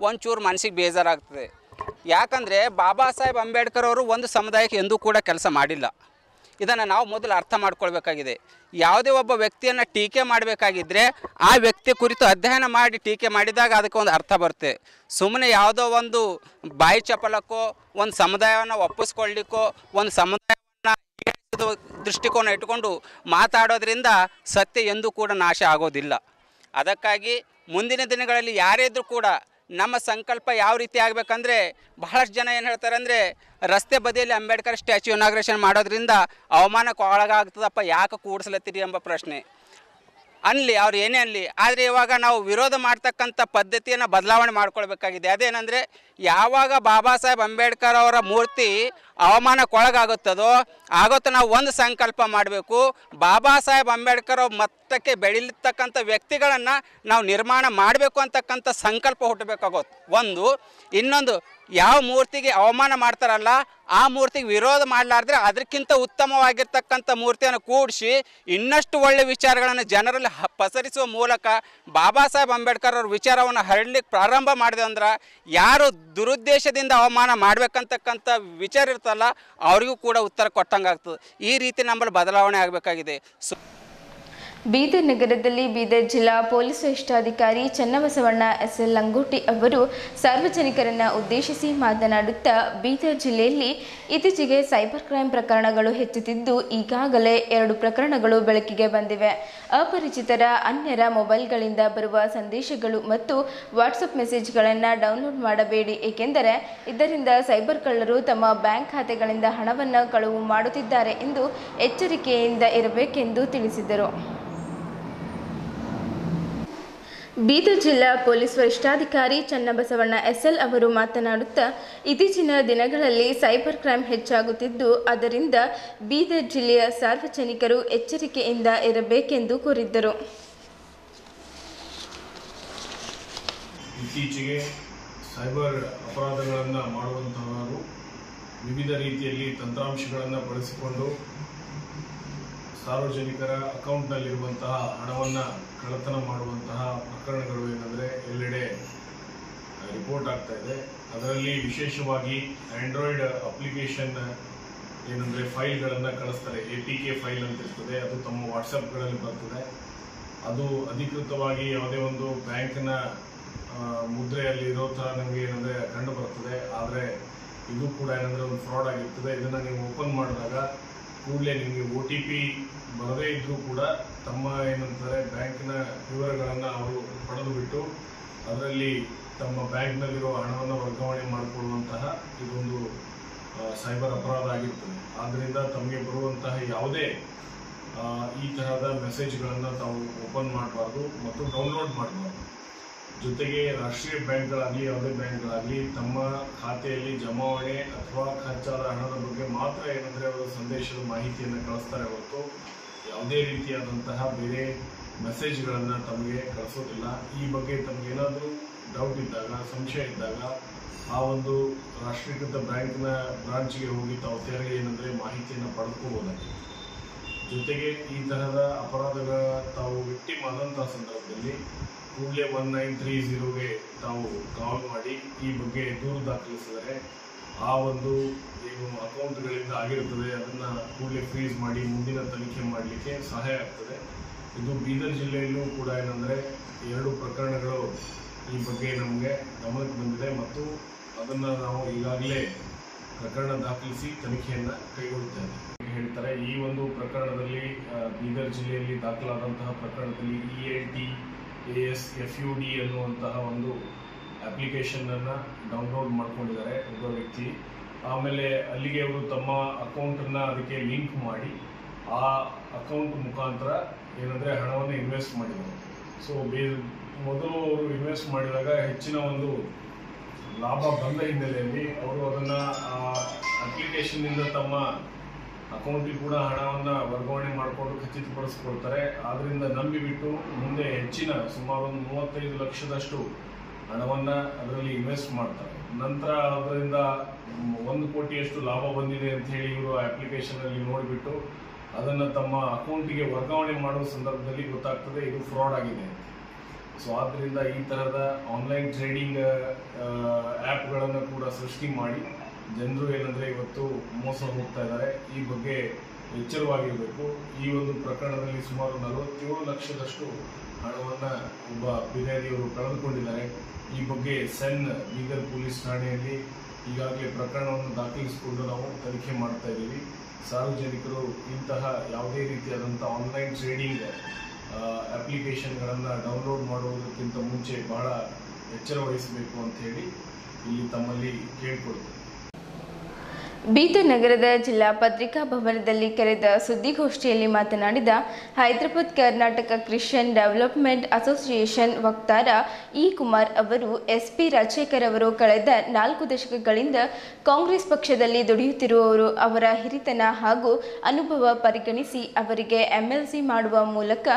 ಒಂಚೂರು ಮನಸ್ಸಿಗೆ ಬೇಜಾರಾಗ್ತದೆ. ಯಾಕಂದರೆ ಬಾಬಾ ಸಾಹೇಬ್ ಅಂಬೇಡ್ಕರ್ ಅವರು ಒಂದು ಸಮುದಾಯಕ್ಕೆ ಎಂದೂ ಕೂಡ ಕೆಲಸ ಮಾಡಿಲ್ಲ. ಇದನ್ನು ನಾವು ಮೊದಲು ಅರ್ಥ ಮಾಡ್ಕೊಳ್ಬೇಕಾಗಿದೆ. ಯಾವುದೇ ಒಬ್ಬ ವ್ಯಕ್ತಿಯನ್ನು ಟೀಕೆ ಮಾಡಬೇಕಾಗಿದ್ದರೆ ಆ ವ್ಯಕ್ತಿ ಕುರಿತು ಅಧ್ಯಯನ ಮಾಡಿ ಟೀಕೆ ಮಾಡಿದಾಗ ಅದಕ್ಕೆ ಒಂದು ಅರ್ಥ ಬರುತ್ತೆ. ಸುಮ್ಮನೆ ಯಾವುದೋ ಒಂದು ಬಾಯಿ ಚಪಲಕ್ಕೋ, ಒಂದು ಸಮುದಾಯವನ್ನು ಒಪ್ಪಿಸ್ಕೊಳ್ಳಿಕ್ಕೋ, ಒಂದು ಸಮುದಾಯವನ್ನು ದೃಷ್ಟಿಕೋನ ಇಟ್ಟುಕೊಂಡು ಮಾತಾಡೋದ್ರಿಂದ ಸತ್ಯ ಎಂದೂ ಕೂಡ ನಾಶ ಆಗೋದಿಲ್ಲ. ಅದಕ್ಕಾಗಿ ಮುಂದಿನ ದಿನಗಳಲ್ಲಿ ಯಾರೇ ಇದ್ದರೂ ಕೂಡ ನಮ್ಮ ಸಂಕಲ್ಪ ಯಾವ ರೀತಿ ಆಗಬೇಕಂದ್ರೆ, ಬಹಳಷ್ಟು ಜನ ಏನು ಹೇಳ್ತಾರೆ ಅಂದರೆ, ರಸ್ತೆ ಬದಿಯಲ್ಲಿ ಅಂಬೇಡ್ಕರ್ ಸ್ಟ್ಯಾಚ್ಯೂ ಇನಾಗ್ರೇಷನ್ ಮಾಡೋದ್ರಿಂದ ಅವಮಾನಕ್ಕೆ ಒಳಗಾಗ್ತದಪ್ಪ, ಯಾಕೆ ಕೂಡಿಸ್ಲತ್ತೀರಿ ಎಂಬ ಪ್ರಶ್ನೆ ಅನ್ನಲಿ, ಅವ್ರು ಏನೇ ಅನ್ನಲಿ. ಆದರೆ ಇವಾಗ ನಾವು ವಿರೋಧ ಮಾಡ್ತಕ್ಕಂಥ ಪದ್ಧತಿಯನ್ನು ಬದಲಾವಣೆ ಮಾಡ್ಕೊಳ್ಬೇಕಾಗಿದೆ. ಅದೇನೆಂದರೆ, ಯಾವಾಗ ಬಾಬಾ ಸಾಹೇಬ್ ಅಂಬೇಡ್ಕರ್ ಅವರ ಮೂರ್ತಿ ಅವಮಾನಕ್ಕೆ ಒಳಗಾಗುತ್ತದೋ ಆಗುತ್ತೋ ನಾವು ಒಂದು ಸಂಕಲ್ಪ ಮಾಡಬೇಕು, ಬಾಬಾ ಸಾಹೇಬ್ ಅಂಬೇಡ್ಕರ್ ಅವ್ರ ಮಟ್ಟಕ್ಕೆ ಬೆಳೀಲಿರ್ತಕ್ಕಂಥ ವ್ಯಕ್ತಿಗಳನ್ನು ನಾವು ನಿರ್ಮಾಣ ಮಾಡಬೇಕು ಅಂತಕ್ಕಂಥ ಸಂಕಲ್ಪ ಹುಟ್ಟಬೇಕಾಗುತ್ತೆ ಒಂದು. ಇನ್ನೊಂದು, ಯಾವ ಮೂರ್ತಿಗೆ ಅವಮಾನ ಮಾಡ್ತಾರಲ್ಲ ಆ ಮೂರ್ತಿಗೆ ವಿರೋಧ ಮಾಡಲಾರ್ದ್ರೆ ಅದಕ್ಕಿಂತ ಉತ್ತಮವಾಗಿರ್ತಕ್ಕಂಥ ಮೂರ್ತಿಯನ್ನು ಕೂಡಿಸಿ ಇನ್ನಷ್ಟು ಒಳ್ಳೆಯ ವಿಚಾರಗಳನ್ನು ಜನರಲ್ಲಿ ಪಸರಿಸುವ ಮೂಲಕ ಬಾಬಾ ಸಾಹೇಬ್ ಅಂಬೇಡ್ಕರ್ ಅವ್ರ ವಿಚಾರವನ್ನು ಹರಡ್ಲಿಕ್ಕೆ ಪ್ರಾರಂಭ ಮಾಡಿದೆ ಅಂದ್ರೆ, ಯಾರು ದುರುದ್ದೇಶದಿಂದ ಅವಮಾನ ಮಾಡಬೇಕಂತಕ್ಕಂಥ ವಿಚಾರ ಇರ್ತಲ್ಲ ಅವರಿಗೂ ಕೂಡ ಉತ್ತರ ಕೊಟ್ಟಂಗಾಗ್ತದೆ. ಈ ರೀತಿ ನಮ್ಮಲ್ಲಿ ಬದಲಾವಣೆ ಆಗಬೇಕಾಗಿದೆ. ಬೀದರ್ ನಗರದಲ್ಲಿ ಬೀದರ್ ಜಿಲ್ಲಾ ಪೊಲೀಸ್ ವರಿಷ್ಠಾಧಿಕಾರಿ ಚನ್ನಬಸವಣ್ಣ SL ಲಂಗೋಟಿ ಅವರು ಸಾರ್ವಜನಿಕರನ್ನು ಉದ್ದೇಶಿಸಿ ಮಾತನಾಡುತ್ತಾ, ಬೀದರ್ ಜಿಲ್ಲೆಯಲ್ಲಿ ಇತ್ತೀಚೆಗೆ ಸೈಬರ್ ಕ್ರೈಮ್ ಪ್ರಕರಣಗಳು ಹೆಚ್ಚುತ್ತಿದ್ದು ಈಗಾಗಲೇ 2 ಪ್ರಕರಣಗಳು ಬೆಳಕಿಗೆ ಬಂದಿವೆ. ಅಪರಿಚಿತರ ಅನ್ಯರ ಮೊಬೈಲ್ಗಳಿಂದ ಬರುವ ಸಂದೇಶಗಳು ಮತ್ತು ವಾಟ್ಸಪ್ ಮೆಸೇಜ್ಗಳನ್ನು ಡೌನ್ಲೋಡ್ ಮಾಡಬೇಡಿ, ಏಕೆಂದರೆ ಇದರಿಂದ ಸೈಬರ್ ಕಳ್ಳರು ತಮ್ಮ ಬ್ಯಾಂಕ್ ಖಾತೆಗಳಿಂದ ಹಣವನ್ನು ಕಳುವು ಮಾಡುತ್ತಿದ್ದಾರೆ ಎಂದು ಎಚ್ಚರಿಕೆಯಿಂದ ಇರಬೇಕೆಂದು ತಿಳಿಸಿದರು. ಬೀದರ್ ಜಿಲ್ಲಾ ಪೊಲೀಸ್ ವರಿಷ್ಠಾಧಿಕಾರಿ ಚನ್ನಬಸವಣ್ಣ SL ಅವರು ಮಾತನಾಡುತ್ತಾ, ಇತ್ತೀಚಿನ ದಿನಗಳಲ್ಲಿ ಸೈಬರ್ ಕ್ರೈಮ್ ಹೆಚ್ಚಾಗುತ್ತಿದ್ದು ಅದರಿಂದ ಬೀದರ್ ಜಿಲ್ಲೆಯ ಸಾರ್ವಜನಿಕರು ಎಚ್ಚರಿಕೆಯಿಂದ ಇರಬೇಕೆಂದು ಕೋರಿದ್ದರು. ಇತ್ತೀಚೆಗೆ ಸೈಬರ್ ಅಪರಾಧಗಳನ್ನು ಮಾಡುವಂತಹವರು ವಿವಿಧ ರೀತಿಯಲ್ಲಿ ತಂತ್ರಾಂಶಗಳನ್ನು ಬಳಸಿಕೊಂಡು ಸಾರ್ವಜನಿಕರ ಅಕೌಂಟ್ನಲ್ಲಿರುವಂತಹ ಹಣವನ್ನು ಕಳ್ಳತನ ಮಾಡುವಂತಹ ಪ್ರಕರಣಗಳು ಏನಂದರೆ ಎಲ್ಲೆಡೆ ರಿಪೋರ್ಟ್ ಆಗ್ತಾ ಇದೆ. ಅದರಲ್ಲಿ ವಿಶೇಷವಾಗಿ ಆಂಡ್ರಾಯ್ಡ್ ಅಪ್ಲಿಕೇಶನ್ ಏನಂದರೆ ಫೈಲ್ಗಳನ್ನು ಕಳಿಸ್ತಾರೆ, APK ಫೈಲ್ ಅಂತ ಇರ್ತದೆ, ಅದು ತಮ್ಮ ವಾಟ್ಸಪ್ಗಳಲ್ಲಿ ಬರ್ತದೆ. ಅದು ಅಧಿಕೃತವಾಗಿ ಯಾವುದೇ ಒಂದು ಬ್ಯಾಂಕ್ನ ಮುದ್ರೆಯಲ್ಲಿ ಇರೋ ಥರ ನಮಗೆ ಏನಂದರೆ ಕಂಡು ಬರ್ತದೆ. ಆದರೆ ಇದು ಕೂಡ ಏನಂದರೆ ಒಂದು ಫ್ರಾಡ್ ಆಗಿರ್ತದೆ. ಇದನ್ನು ನೀವು ಓಪನ್ ಮಾಡಿದಾಗ ಕೂಡಲೇ ನಿಮಗೆ OTP ಬರದೇ ಇದ್ದರೂ ಕೂಡ ತಮ್ಮ ಏನಂತಾರೆ ಬ್ಯಾಂಕ್ನ ವಿವರಗಳನ್ನು ಅವರು ಪಡೆದು ಬಿಟ್ಟು ಅದರಲ್ಲಿ ತಮ್ಮ ಬ್ಯಾಂಕ್ನಲ್ಲಿರೋ ಹಣವನ್ನು ವರ್ಗಾವಣೆ ಮಾಡಿಕೊಳ್ಳುವಂತಹ ಇದೊಂದು ಸೈಬರ್ ಅಪರಾಧ ಆಗಿರ್ತದೆ. ಆದ್ದರಿಂದ ತಮಗೆ ಬರುವಂತಹ ಯಾವುದೇ ಈ ತರಹದ ಮೆಸೇಜ್ಗಳನ್ನು ತಾವು ಓಪನ್ ಮಾಡಬಾರ್ದು ಮತ್ತು ಡೌನ್ಲೋಡ್ ಮಾಡಬಾರ್ದು. ಜೊತೆಗೆ ರಾಷ್ಟ್ರೀಯ ಬ್ಯಾಂಕ್ಗಳಾಗಲಿ ಯಾವುದೇ ಬ್ಯಾಂಕ್ಗಳಾಗಲಿ ತಮ್ಮ ಖಾತೆಯಲ್ಲಿ ಜಮಾವಣೆ ಅಥವಾ ಖರ್ಚಾದ ಹಣದ ಬಗ್ಗೆ ಮಾತ್ರ ಏನಂದರೆ ಅವರ ಸಂದೇಶದ ಮಾಹಿತಿಯನ್ನು ಕಳಿಸ್ತಾರೆ ಹೊರತು ಯಾವುದೇ ರೀತಿಯಾದಂತಹ ಬೇರೆ ಮೆಸೇಜ್ಗಳನ್ನು ತಮಗೆ ಕಳಿಸೋದಿಲ್ಲ. ಈ ಬಗ್ಗೆ ತಮಗೇನಾದರೂ ಡೌಟ್ ಇದ್ದಾಗ, ಸಂಶಯ ಇದ್ದಾಗ ಆ ಒಂದು ರಾಷ್ಟ್ರೀಕೃತ ಬ್ಯಾಂಕ್ನ ಬ್ರಾಂಚ್ಗೆ ಹೋಗಿ ತಾವು ತೆರಳಿ ಏನಂದರೆ ಮಾಹಿತಿಯನ್ನು ಪಡೆದುಕೋಬೋದಾಗಿದೆ. ಜೊತೆಗೆ ಈ ತರಹದ ಅಪರಾಧಗಳ ತಾವು ವಿಕ್ಟಿಮ್ ಆದಂತಹ ಸಂದರ್ಭದಲ್ಲಿ ಕೂಡಲೇ 1930ಗೆ ತಾವು ಕಾಲ್ ಮಾಡಿ ಈ ಬಗ್ಗೆ ದೂರು ದಾಖಲಿಸಿದರೆ ಆ ಒಂದು ಏನು ಅಕೌಂಟ್ಗಳಿಂದ ಆಗಿರುತ್ತದೆ ಅದನ್ನು ಕೂಡಲೇ ಫ್ರೀಸ್ ಮಾಡಿ ಮುಂದಿನ ತನಿಖೆ ಮಾಡಲಿಕ್ಕೆ ಸಹಾಯ ಆಗ್ತದೆ. ಇದು ಬೀದರ್ ಜಿಲ್ಲೆಯಲ್ಲೂ ಕೂಡ ಏನಂದರೆ 2 ಪ್ರಕರಣಗಳು ಈ ಬಗ್ಗೆ ನಮಗೆ ಗಮನಕ್ಕೆ ಬಂದಿದೆ ಮತ್ತು ಅದನ್ನು ನಾವು ಈಗಾಗಲೇ ಪ್ರಕರಣ ದಾಖಲಿಸಿ ತನಿಖೆಯನ್ನು ಕೈಗೊಳ್ಳುತ್ತೇವೆ ಹೇಳ್ತಾರೆ. ಈ ಒಂದು ಪ್ರಕರಣದಲ್ಲಿ ಬೀದರ್ ಜಿಲ್ಲೆಯಲ್ಲಿ ದಾಖಲಾದಂತಹ ಪ್ರಕರಣದಲ್ಲಿ ELTASFUD ಅನ್ನುವಂತಹ ಒಂದು ಅಪ್ಲಿಕೇಶನನ್ನು ಡೌನ್ಲೋಡ್ ಮಾಡ್ಕೊಂಡಿದ್ದಾರೆ ಒಬ್ಬ ವ್ಯಕ್ತಿ. ಆಮೇಲೆ ಅಲ್ಲಿಗೆ ಅವರು ತಮ್ಮ ಅಕೌಂಟನ್ನು ಅದಕ್ಕೆ ಲಿಂಕ್ ಮಾಡಿ ಆ ಅಕೌಂಟ್ ಮುಖಾಂತರ ಏನಂದರೆ ಹಣವನ್ನು ಇನ್ವೆಸ್ಟ್ ಮಾಡಿದರು. ಸೊ ಮೊದಲು ಅವರು ಇನ್ವೆಸ್ಟ್ ಮಾಡಿದಾಗ ಹೆಚ್ಚಿನ ಒಂದು ಲಾಭ ಬಂದ ಹಿನ್ನೆಲೆಯಲ್ಲಿ ಅವರು ಅದನ್ನು ಅಪ್ಲಿಕೇಶನ್ನಿಂದ ತಮ್ಮ ಅಕೌಂಟಿಗೆ ಕೂಡ ಹಣವನ್ನು ವರ್ಗಾವಣೆ ಮಾಡಿಕೊಂಡು ಖಚಿತಪಡಿಸ್ಕೊಳ್ತಾರೆ. ಆದ್ದರಿಂದ ನಂಬಿಬಿಟ್ಟು ಮುಂದೆ ಹೆಚ್ಚಿನ ಸುಮಾರು 35 ಲಕ್ಷದಷ್ಟು ಹಣವನ್ನು ಅದರಲ್ಲಿ ಇನ್ವೆಸ್ಟ್ ಮಾಡ್ತಾರೆ. ನಂತರ ಅದರಿಂದ 1 ಕೋಟಿಯಷ್ಟು ಲಾಭ ಬಂದಿದೆ ಅಂತ ಹೇಳಿ ಇವರು ಅಪ್ಲಿಕೇಶನಲ್ಲಿ ನೋಡಿಬಿಟ್ಟು ಅದನ್ನು ತಮ್ಮ ಅಕೌಂಟಿಗೆ ವರ್ಗಾವಣೆ ಮಾಡುವ ಸಂದರ್ಭದಲ್ಲಿ ಗೊತ್ತಾಗ್ತದೆ ಇದು ಫ್ರಾಡ್ ಆಗಿದೆ. ಸೊ ಆದ್ದರಿಂದ ಈ ಥರದ ಆನ್ಲೈನ್ ಟ್ರೇಡಿಂಗ್ ಆ್ಯಪ್ಗಳನ್ನು ಕೂಡ ಸೃಷ್ಟಿ ಮಾಡಿ ಜನರು ಏನಂದರೆ ಇವತ್ತು ಮೋಸ ಹೋಗ್ತಾ ಇದ್ದಾರೆ. ಈ ಬಗ್ಗೆ ಎಚ್ಚರವಾಗಿರಬೇಕು. ಈ ಒಂದು ಪ್ರಕರಣದಲ್ಲಿ ಸುಮಾರು 47 ಲಕ್ಷದಷ್ಟು ಹಣವನ್ನು ಒಬ್ಬ ಫಿರ್ಯಾದಿಯವರು ಕಳೆದುಕೊಂಡಿದ್ದಾರೆ. ಈ ಬಗ್ಗೆ ಸೆನ್ ಬೀದರ್ ಪೊಲೀಸ್ ಠಾಣೆಯಲ್ಲಿ ಈಗಾಗಲೇ ಪ್ರಕರಣವನ್ನು ದಾಖಲಿಸಿಕೊಂಡು ನಾವು ತನಿಖೆ ಮಾಡ್ತಾ ಇದ್ದೀವಿ. ಸಾರ್ವಜನಿಕರು ಇಂತಹ ಯಾವುದೇ ರೀತಿಯಾದಂಥ ಆನ್ಲೈನ್ ಟ್ರೇಡಿಂಗ್ ಅಪ್ಲಿಕೇಶನ್ಗಳನ್ನು ಡೌನ್ಲೋಡ್ ಮಾಡುವುದಕ್ಕಿಂತ ಮುಂಚೆ ಬಹಳ ಎಚ್ಚರ ವಹಿಸಬೇಕು ಅಂತ ಹೇಳಿ ಇಲ್ಲಿ ತಮ್ಮಲ್ಲಿ ಕೇಳಿಕೊಳ್ತೇವೆ. ಬೀದರ್ ನಗರದ ಜಿಲ್ಲಾ ಪತ್ರಿಕಾ ಭವನದಲ್ಲಿ ಕರೆದ ಸುದ್ದಿಗೋಷ್ಠಿಯಲ್ಲಿ ಮಾತನಾಡಿದ Hyderabad Karnataka Christian development association ವಕ್ತಾರ ಇ ಕುಮಾರ್ ಅವರು SP ರಾಜಶೇಖರ್ ಅವರು ಕಳೆದ 4 ದಶಕಗಳಿಂದ ಕಾಂಗ್ರೆಸ್ ಪಕ್ಷದಲ್ಲಿ ದುಡಿಯುತ್ತಿರುವವರು. ಅವರ ಹಿರಿತನ ಹಾಗೂ ಅನುಭವ ಪರಿಗಣಿಸಿ ಅವರಿಗೆ MLC ಮಾಡುವ ಮೂಲಕ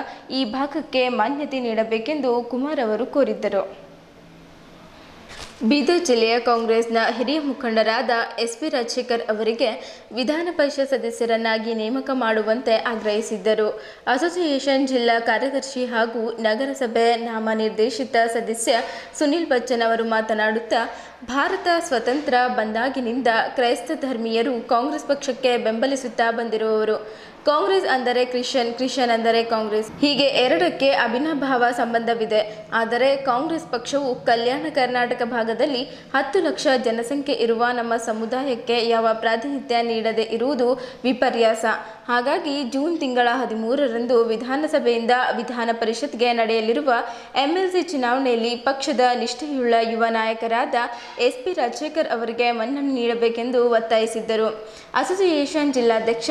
ಈ ಭಾಗಕ್ಕೆ ಮಾನ್ಯತೆ ನೀಡಬೇಕೆಂದು ಕುಮಾರ್ ಅವರು ಕೋರಿದ್ದರು. ಬೀದರ್ ಜಿಲ್ಲೆಯ ಕಾಂಗ್ರೆಸ್ನ ಹಿರಿಯ ಮುಖಂಡರಾದ SP ರಾಜಶೇಖರ್ ಅವರಿಗೆ ವಿಧಾನ ಪರಿಷತ್ ಸದಸ್ಯರನ್ನಾಗಿ ನೇಮಕ ಮಾಡುವಂತೆ ಆಗ್ರಹಿಸಿದ್ದರು. ಅಸೋಸಿಯೇಷನ್ ಜಿಲ್ಲಾ ಕಾರ್ಯದರ್ಶಿ ಹಾಗೂ ನಗರಸಭೆ ನಾಮನಿರ್ದೇಶಿತ ಸದಸ್ಯ ಸುನಿಲ್ ಬಚ್ಚನ್ ಅವರು ಮಾತನಾಡುತ್ತಾ, ಭಾರತ ಸ್ವತಂತ್ರ ಬಂದಾಗಿನಿಂದ ಕ್ರೈಸ್ತ ಧರ್ಮೀಯರು ಕಾಂಗ್ರೆಸ್ ಪಕ್ಷಕ್ಕೆ ಬೆಂಬಲಿಸುತ್ತಾ ಬಂದಿರುವವರು. ಕಾಂಗ್ರೆಸ್ ಅಂದರೆ ಕ್ರಿಶ್ಚಿಯನ್, ಕ್ರಿಶ್ಚಿಯನ್ ಅಂದರೆ ಕಾಂಗ್ರೆಸ್, ಹೀಗೆ ಎರಡಕ್ಕೆ ಅವಿನಾಭಾವ ಸಂಬಂಧವಿದೆ. ಆದರೆ ಕಾಂಗ್ರೆಸ್ ಪಕ್ಷವು ಕಲ್ಯಾಣ ಕರ್ನಾಟಕ ಭಾಗದಲ್ಲಿ 10 ಲಕ್ಷ ಜನಸಂಖ್ಯೆ ಇರುವ ನಮ್ಮ ಸಮುದಾಯಕ್ಕೆ ಯಾವ ಪ್ರಾತಿನಿಧ್ಯ ನೀಡದೆ ಇರುವುದು ವಿಪರ್ಯಾಸ. ಹಾಗಾಗಿ ಜೂನ್ ತಿಂಗಳ 13ರಂದು ವಿಧಾನಸಭೆಯಿಂದ ವಿಧಾನ ಪರಿಷತ್ಗೆ ನಡೆಯಲಿರುವ MLC ಚುನಾವಣೆಯಲ್ಲಿ ಪಕ್ಷದ ನಿಷ್ಠೆಯುಳ್ಳ ಯುವ ನಾಯಕರಾದ SP ರಾಜಶೇಖರ್ ಅವರಿಗೆ ಮನ್ನಣೆ ನೀಡಬೇಕೆಂದು ಒತ್ತಾಯಿಸಿದ್ದರು. ಅಸೋಸಿಯೇಷನ್ ಜಿಲ್ಲಾಧ್ಯಕ್ಷ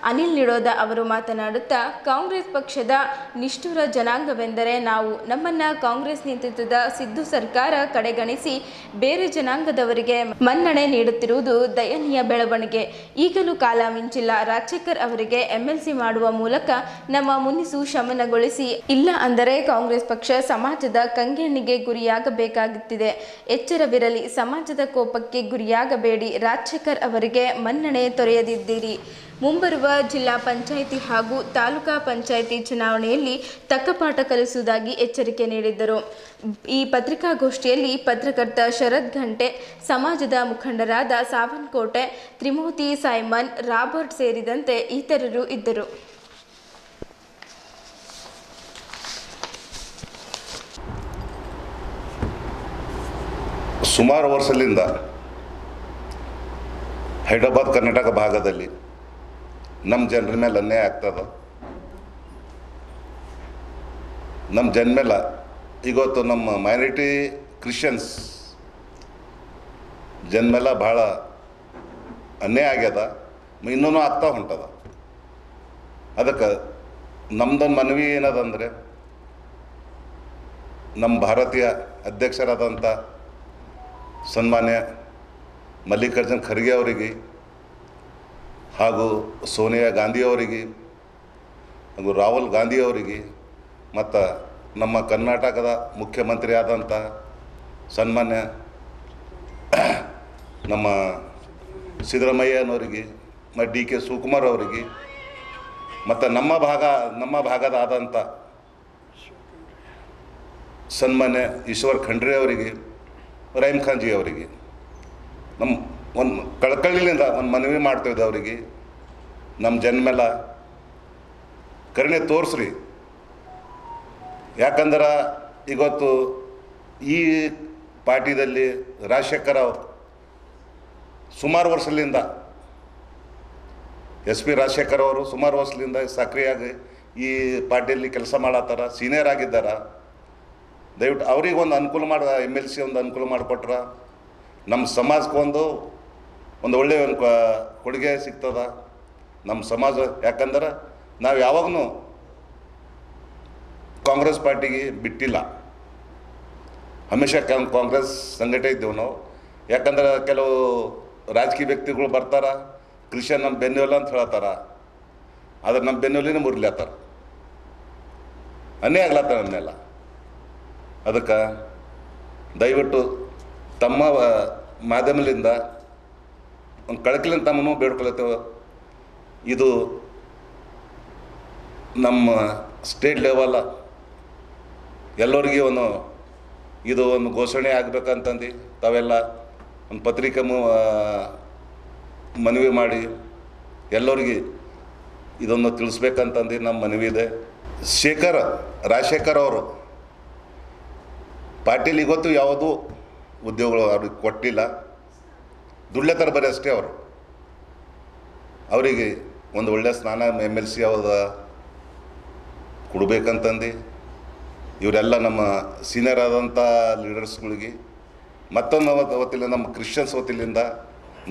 ಅನಿಲ್ ನಿಡೋದ ಅವರು ಮಾತನಾಡುತ್ತಾ, ಕಾಂಗ್ರೆಸ್ ಪಕ್ಷದ ನಿಷ್ಠುರ ಜನಾಂಗವೆಂದರೆ ನಾವು. ನಮ್ಮನ್ನ ಕಾಂಗ್ರೆಸ್ ನೇತೃತ್ವದ ಸಿದ್ದು ಸರ್ಕಾರ ಕಡೆಗಣಿಸಿ ಬೇರೆ ಜನಾಂಗದವರಿಗೆ ಮನ್ನಣೆ ನೀಡುತ್ತಿರುವುದು ದಯನೀಯ ಬೆಳವಣಿಗೆ. ಈಗಲೂ ಕಾಲ ಮಿಂಚಿಲ್ಲ. ರಾಜಶೇಖರ್ ಅವರಿಗೆ MLC ಮಾಡುವ ಮೂಲಕ ನಮ್ಮ ಮುನಿಸು ಶಮನಗೊಳಿಸಿ, ಇಲ್ಲ ಅಂದರೆ ಕಾಂಗ್ರೆಸ್ ಪಕ್ಷ ಸಮಾಜದ ಕಂಗೆಣ್ಣಿಗೆ ಗುರಿಯಾಗಬೇಕಾಗುತ್ತಿದೆ. ಎಚ್ಚರವಿರಲಿ. ಸಮಾಜದ ಕೋಪಕ್ಕೆ ಗುರಿಯಾಗಬೇಡಿ. ರಾಜಶೇಖರ್ ಅವರಿಗೆ ಮನ್ನಣೆ ತೊರೆಯದಿದ್ದೀರಿ. ಮುಂಬರುವ ಜಿಲ್ಲಾ ಪಂಚಾಯಿತಿ ಹಾಗೂ ತಾಲೂಕಾ ಪಂಚಾಯಿತಿ ಚುನಾವಣೆಯಲ್ಲಿ ತಕ್ಕ ಪಾಠ ಕಲಿಸುವುದಾಗಿ ಎಚ್ಚರಿಕೆ ನೀಡಿದ್ದರು. ಈ ಪತ್ರಿಕಾಗೋಷ್ಠಿಯಲ್ಲಿ ಪತ್ರಕರ್ತ ಶರತ್ ಘಂಟೆ, ಸಮಾಜದ ಮುಖಂಡರಾದ ಸಾವನ್ಕೋಟೆ, ತ್ರಿಮೂರ್ತಿ, ಸೈಮನ್, ರಾಬರ್ಟ್ ಸೇರಿದಂತೆ ಇತರರು ಇದ್ದರು. ಸುಮಾರು ವರ್ಷದಿಂದ ಹೈದರಾಬಾದ್ ಕರ್ನಾಟಕ ಭಾಗದಲ್ಲಿ ನಮ್ಮ ಜನರ ಮೇಲೆ ಅನ್ಯಾಯ ಆಗ್ತದ. ನಮ್ಮ ಜನ ಮೇಲೆ ಇವತ್ತು ನಮ್ಮ ಮೈನಾರಿಟಿ ಕ್ರಿಶ್ಚಿಯನ್ಸ್ ಜನ ಮೇಲೆ ಭಾಳ ಅನ್ಯಾಯ ಆಗ್ಯದ, ಇನ್ನೂ ಆಗ್ತಾ ಹೊಂಟದ. ಅದಕ್ಕೆ ನಮ್ದೊಂದು ಮನವಿ ಏನದಂದರೆ, ನಮ್ಮ ಭಾರತೀಯ ಅಧ್ಯಕ್ಷರಾದಂಥ ಸನ್ಮಾನ್ಯ ಮಲ್ಲಿಕಾರ್ಜುನ್ ಖರ್ಗೆ ಅವರಿಗೆ ಹಾಗೂ ಸೋನಿಯಾ ಗಾಂಧಿ ಅವರಿಗೆ ಹಾಗೂ ರಾಹುಲ್ ಗಾಂಧಿ ಅವರಿಗೆ ಮತ್ತು ನಮ್ಮ ಕರ್ನಾಟಕದ ಮುಖ್ಯಮಂತ್ರಿ ಆದಂಥ ಸನ್ಮಾನ್ಯ ನಮ್ಮ ಸಿದ್ದರಾಮಯ್ಯನವರಿಗೆ ಮತ್ತು DK ಶಿವಕುಮಾರ್ ಅವರಿಗೆ ಮತ್ತು ನಮ್ಮ ಭಾಗದ ಆದಂಥ ಸನ್ಮಾನ್ಯ ಈಶ್ವರ್ ಖಂಡ್ರೆ ಅವರಿಗೆ, ರಹೀಮ್ ಖಾನ್ ಜಿ ಅವರಿಗೆ ನಮ್ಮ ಒಂದು ಕಳಕಳಿಯಿಂದ ಒಂದು ಮನವಿ ಮಾಡ್ತಿದ್ದೆ ಅವರಿಗೆ, ನಮ್ಮ ಜನ್ಮೆಲ್ಲ ಕರುಣೆ ತೋರಿಸ್ರಿ. ಯಾಕಂದ್ರೆ ಇವತ್ತು ಈ ಪಾರ್ಟಿದಲ್ಲಿ ರಾಜಶೇಖರ ರಾವ್ ಸುಮಾರು ವರ್ಷದಿಂದ SP ರಾಜಶೇಖರ್ ಅವರು ಸುಮಾರು ವರ್ಷದಿಂದ ಸಕ್ರಿಯಾಗಿ ಈ ಪಾರ್ಟಿಯಲ್ಲಿ ಕೆಲಸ ಮಾಡತ್ತಾರ, ಸೀನಿಯರ್ ಆಗಿದ್ದಾರ. ದಯವಿಟ್ಟು ಅವ್ರಿಗೆ ಒಂದು ಅನುಕೂಲ ಮಾಡಿ MLC ಒಂದು ಅನುಕೂಲ ಮಾಡಿಕೊಟ್ರ ನಮ್ಮ ಸಮಾಜಕ್ಕೆ ಒಂದು ಒಳ್ಳೆಯ ಒಂದು ಕೊಡುಗೆ ಸಿಗ್ತದ ನಮ್ಮ ಸಮಾಜ. ಯಾಕಂದ್ರೆ ನಾವು ಯಾವಾಗೂ ಕಾಂಗ್ರೆಸ್ ಪಾರ್ಟಿಗೆ ಬಿಟ್ಟಿಲ್ಲ, ಹಮೇಶ ಕಾಂಗ್ರೆಸ್ ಸಂಘಟನೆ ಇದ್ದೇವೆ ನಾವು. ಯಾಕಂದ್ರೆ ಕೆಲವು ರಾಜಕೀಯ ವ್ಯಕ್ತಿಗಳು ಬರ್ತಾರ, ಕ್ರಿಶ್ಚಿಯನ್ ನಮ್ಮ ಬೆನ್ನೆಲ್ಲ ಅಂತ ಹೇಳ್ತಾರ, ಆದ್ರೆ ನಮ್ಮ ಬೆನ್ನೆಲ್ಲಿನೇ ಮುರಿಲತ್ತಾರ, ಅನ್ನೇ ಆಗ್ಲತ್ತಾರ ಅನ್ನೆಲ್ಲ. ಅದಕ್ಕೆ ದಯವಿಟ್ಟು ತಮ್ಮ ಮಾಧ್ಯಮದಿಂದ ಒಂದು ಕಳಕಲಿಂದ ತಮ್ಮನ್ನು ಬೇಡ್ಕೊಳತ್ತೇವೆ. ಇದು ನಮ್ಮ ಸ್ಟೇಟ್ ಲೆವೆಲ್ ಎಲ್ಲರಿಗೆ ಇದು ಒಂದು ಘೋಷಣೆ ಆಗಬೇಕಂತಂದು ತಾವೆಲ್ಲ ಒಂದು ಪತ್ರಿಕೆ ಮನವಿ ಮಾಡಿ ಎಲ್ಲರಿಗೆ ಇದನ್ನು ತಿಳಿಸ್ಬೇಕಂತಂದು ನಮ್ಮ ಮನವಿ ಇದೆ. ರಾಜಶೇಖರ್ ಅವರು ಪಾಟೀಲ್ ಇವತ್ತು ಯಾವುದೂ ಉದ್ಯೋಗಗಳು ಅವ್ರಿಗೆ ಕೊಟ್ಟಿಲ್ಲ, ದುಡ್ಲೆ ಥರ ಬರೀ ಅಷ್ಟೇ. ಅವರಿಗೆ ಒಂದು ಒಳ್ಳೆಯ ಸ್ನಾನ MLC ಯಾವ್ದು ಕೊಡಬೇಕಂತಂದು ಇವರೆಲ್ಲ ನಮ್ಮ ಸೀನಿಯರ್ ಆದಂಥ ಲೀಡರ್ಸ್ಗಳಿಗೆ ಮತ್ತೊಂದು ವತಿಲಿಂದ, ನಮ್ಮ ಕ್ರಿಶ್ಚಿಯನ್ಸ್ ವತಿಲಿಂದ,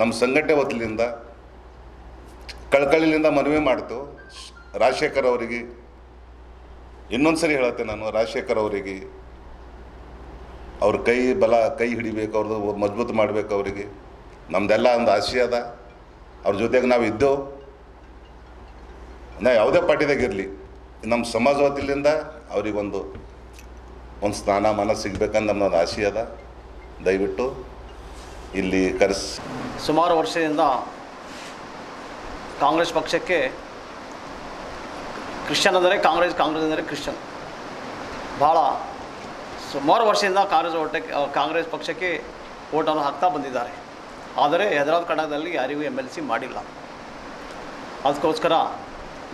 ನಮ್ಮ ಸಂಘಟನೆ ವತಿಲಿಂದ ಕಳಕಳಿಯಿಂದ ಮನವಿ ಮಾಡ್ತು. ರಾಜಶೇಖರ್ ಅವರಿಗೆ ಇನ್ನೊಂದು ಸರಿ ಹೇಳತ್ತೆ ನಾನು, ರಾಜಶೇಖರ್ ಅವರಿಗೆ ಅವ್ರ ಕೈ ಹಿಡಿಬೇಕು, ಅವ್ರದ್ದು ಮಜಬೂತು ಮಾಡಬೇಕು. ಅವರಿಗೆ ನಮ್ಮದೆಲ್ಲ ಒಂದು ಆಸೆ ಅದ, ಅವ್ರ ಜೊತೆಗೆ ನಾವು ಇದ್ದೆವು. ನಾವು ಯಾವುದೇ ಪಾರ್ಟಿದಾಗಿರಲಿ ನಮ್ಮ ಸಮಾಜ ವತಿಲಿಂದ ಅವ್ರಿಗೊಂದು ಸ್ಥಾನಮಾನ ಸಿಗ್ಬೇಕಂತ ನಮ್ಮದೊಂದು ಆಸೆ ಅದ. ದಯವಿಟ್ಟು ಇಲ್ಲಿ ಸುಮಾರು ವರ್ಷದಿಂದ ಕಾಂಗ್ರೆಸ್ ಪಕ್ಷಕ್ಕೆ ಕ್ರಿಶ್ಚಿಯನ್ ಅಂದರೆ ಕಾಂಗ್ರೆಸ್ ಅಂದರೆ ಕ್ರಿಶ್ಚಿಯನ್ ಭಾಳ ಸುಮಾರು ವರ್ಷದಿಂದ ಕಾಂಗ್ರೆಸ್ ಪಕ್ಷಕ್ಕೆ ಓಟನ್ನು ಹಾಕ್ತಾ ಬಂದಿದ್ದಾರೆ. ಆದರೆ ಹೈದರಾಬಾದ್ ಕರ್ನಾಟಕದಲ್ಲಿ ಯಾರಿಗೂ MLC ಮಾಡಿಲ್ಲ. ಅದಕ್ಕೋಸ್ಕರ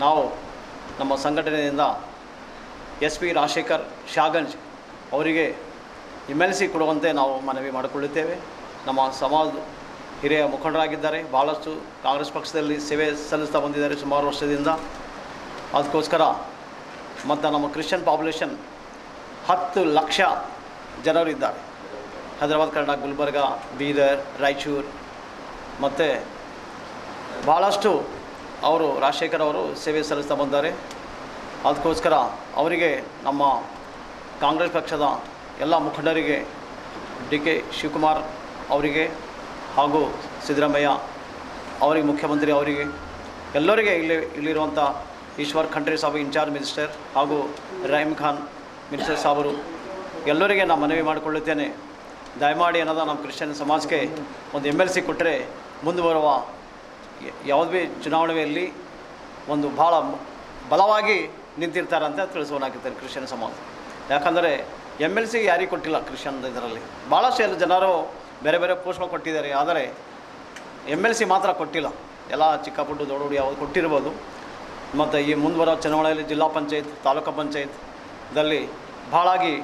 ನಾವು ನಮ್ಮ ಸಂಘಟನೆಯಿಂದ SP ರಾಜಶೇಖರ್ ಶಾಗಂಜ್ ಅವರಿಗೆ MLC ಕೊಡುವಂತೆ ನಾವು ಮನವಿ ಮಾಡಿಕೊಳ್ಳುತ್ತೇವೆ. ನಮ್ಮ ಸಮಾಜದ ಹಿರಿಯ ಮುಖಂಡರಾಗಿದ್ದಾರೆ, ಭಾಳಷ್ಟು ಕಾಂಗ್ರೆಸ್ ಪಕ್ಷದಲ್ಲಿ ಸೇವೆ ಸಲ್ಲಿಸ್ತಾ ಬಂದಿದ್ದಾರೆ ಸುಮಾರು ವರ್ಷದಿಂದ. ಅದಕ್ಕೋಸ್ಕರ ಮತ್ತು ನಮ್ಮ ಕ್ರಿಶ್ಚಿಯನ್ ಪಾಪ್ಯುಲೇಷನ್ 10 ಲಕ್ಷ ಜನರು ಇದ್ದಾರೆ. ಹೈದರಾಬಾದ್ ಕರ್ನಾಟಕ, ಗುಲ್ಬರ್ಗ, ಬೀದರ್, ರಾಯಚೂರು ಮತ್ತು ಭಾಳಷ್ಟು ರಾಜಶೇಖರ್ ಅವರು ಸೇವೆ ಸಲ್ಲಿಸ್ತಾ ಬಂದ್ದಾರೆ. ಅದಕ್ಕೋಸ್ಕರ ಅವರಿಗೆ ನಮ್ಮ ಕಾಂಗ್ರೆಸ್ ಪಕ್ಷದ ಎಲ್ಲ ಮುಖಂಡರಿಗೆ, DK ಶಿವಕುಮಾರ್ ಅವರಿಗೆ ಹಾಗೂ ಸಿದ್ದರಾಮಯ್ಯ ಅವರಿಗೆ, ಮುಖ್ಯಮಂತ್ರಿ ಅವರಿಗೆ, ಎಲ್ಲರಿಗೆ ಇಲ್ಲಿರುವಂಥ ಈಶ್ವರ್ ಖಂಡ್ರೆ ಸಾಬ್ ಇನ್ಚಾರ್ಜ್ ಮಿನಿಸ್ಟರ್ ಹಾಗೂ ರಹೀಮ್ ಖಾನ್ ಮಿನಿಸ್ಟರ್ ಸಾಬರು ಎಲ್ಲರಿಗೆ ನಾನು ಮನವಿ ಮಾಡಿಕೊಳ್ಳುತ್ತೇನೆ. ದಯಮಾಡಿ ಅನ್ನೋದು ನಮ್ಮ ಕ್ರಿಶ್ಚಿಯನ್ ಸಮಾಜಕ್ಕೆ ಒಂದು MLC ಕೊಟ್ಟರೆ ಮುಂದೆ ಬರುವ ಯಾವುದೇ ಚುನಾವಣೆಯಲ್ಲಿ ಒಂದು ಭಾಳ ಬಲವಾಗಿ ನಿಂತಿರ್ತಾರೆ ಅಂತ ತಿಳಿಸೋನಾಗಿರ್ತಾರೆ ಕ್ರಿಶ್ಚಿಯನ್ ಸಮಾಜ. ಯಾಕಂದರೆ MLC ಯಾರಿಗೆ ಕೊಟ್ಟಿಲ್ಲ ಕ್ರಿಶ್ಚಿಯನ್ ಇದರಲ್ಲಿ. ಭಾಳಷ್ಟು ಎಲ್ಲ ಜನರು ಬೇರೆ ಬೇರೆ ಪೋಸ್ಟ್ಗಳು ಕೊಟ್ಟಿದ್ದಾರೆ, ಆದರೆ MLC ಮಾತ್ರ ಕೊಟ್ಟಿಲ್ಲ. ಎಲ್ಲ ಚಿಕ್ಕ ಪುಟ್ಟು ದೊಡ್ಡ ಯಾವುದು ಕೊಟ್ಟಿರ್ಬೋದು. ಮತ್ತು ಈ ಮುಂದೆ ಬರೋ ಚುನಾವಣೆಯಲ್ಲಿ ಜಿಲ್ಲಾ ಪಂಚಾಯತ್, ತಾಲೂಕು ಪಂಚಾಯತ್ದಲ್ಲಿ ಭಾಳಾಗಿ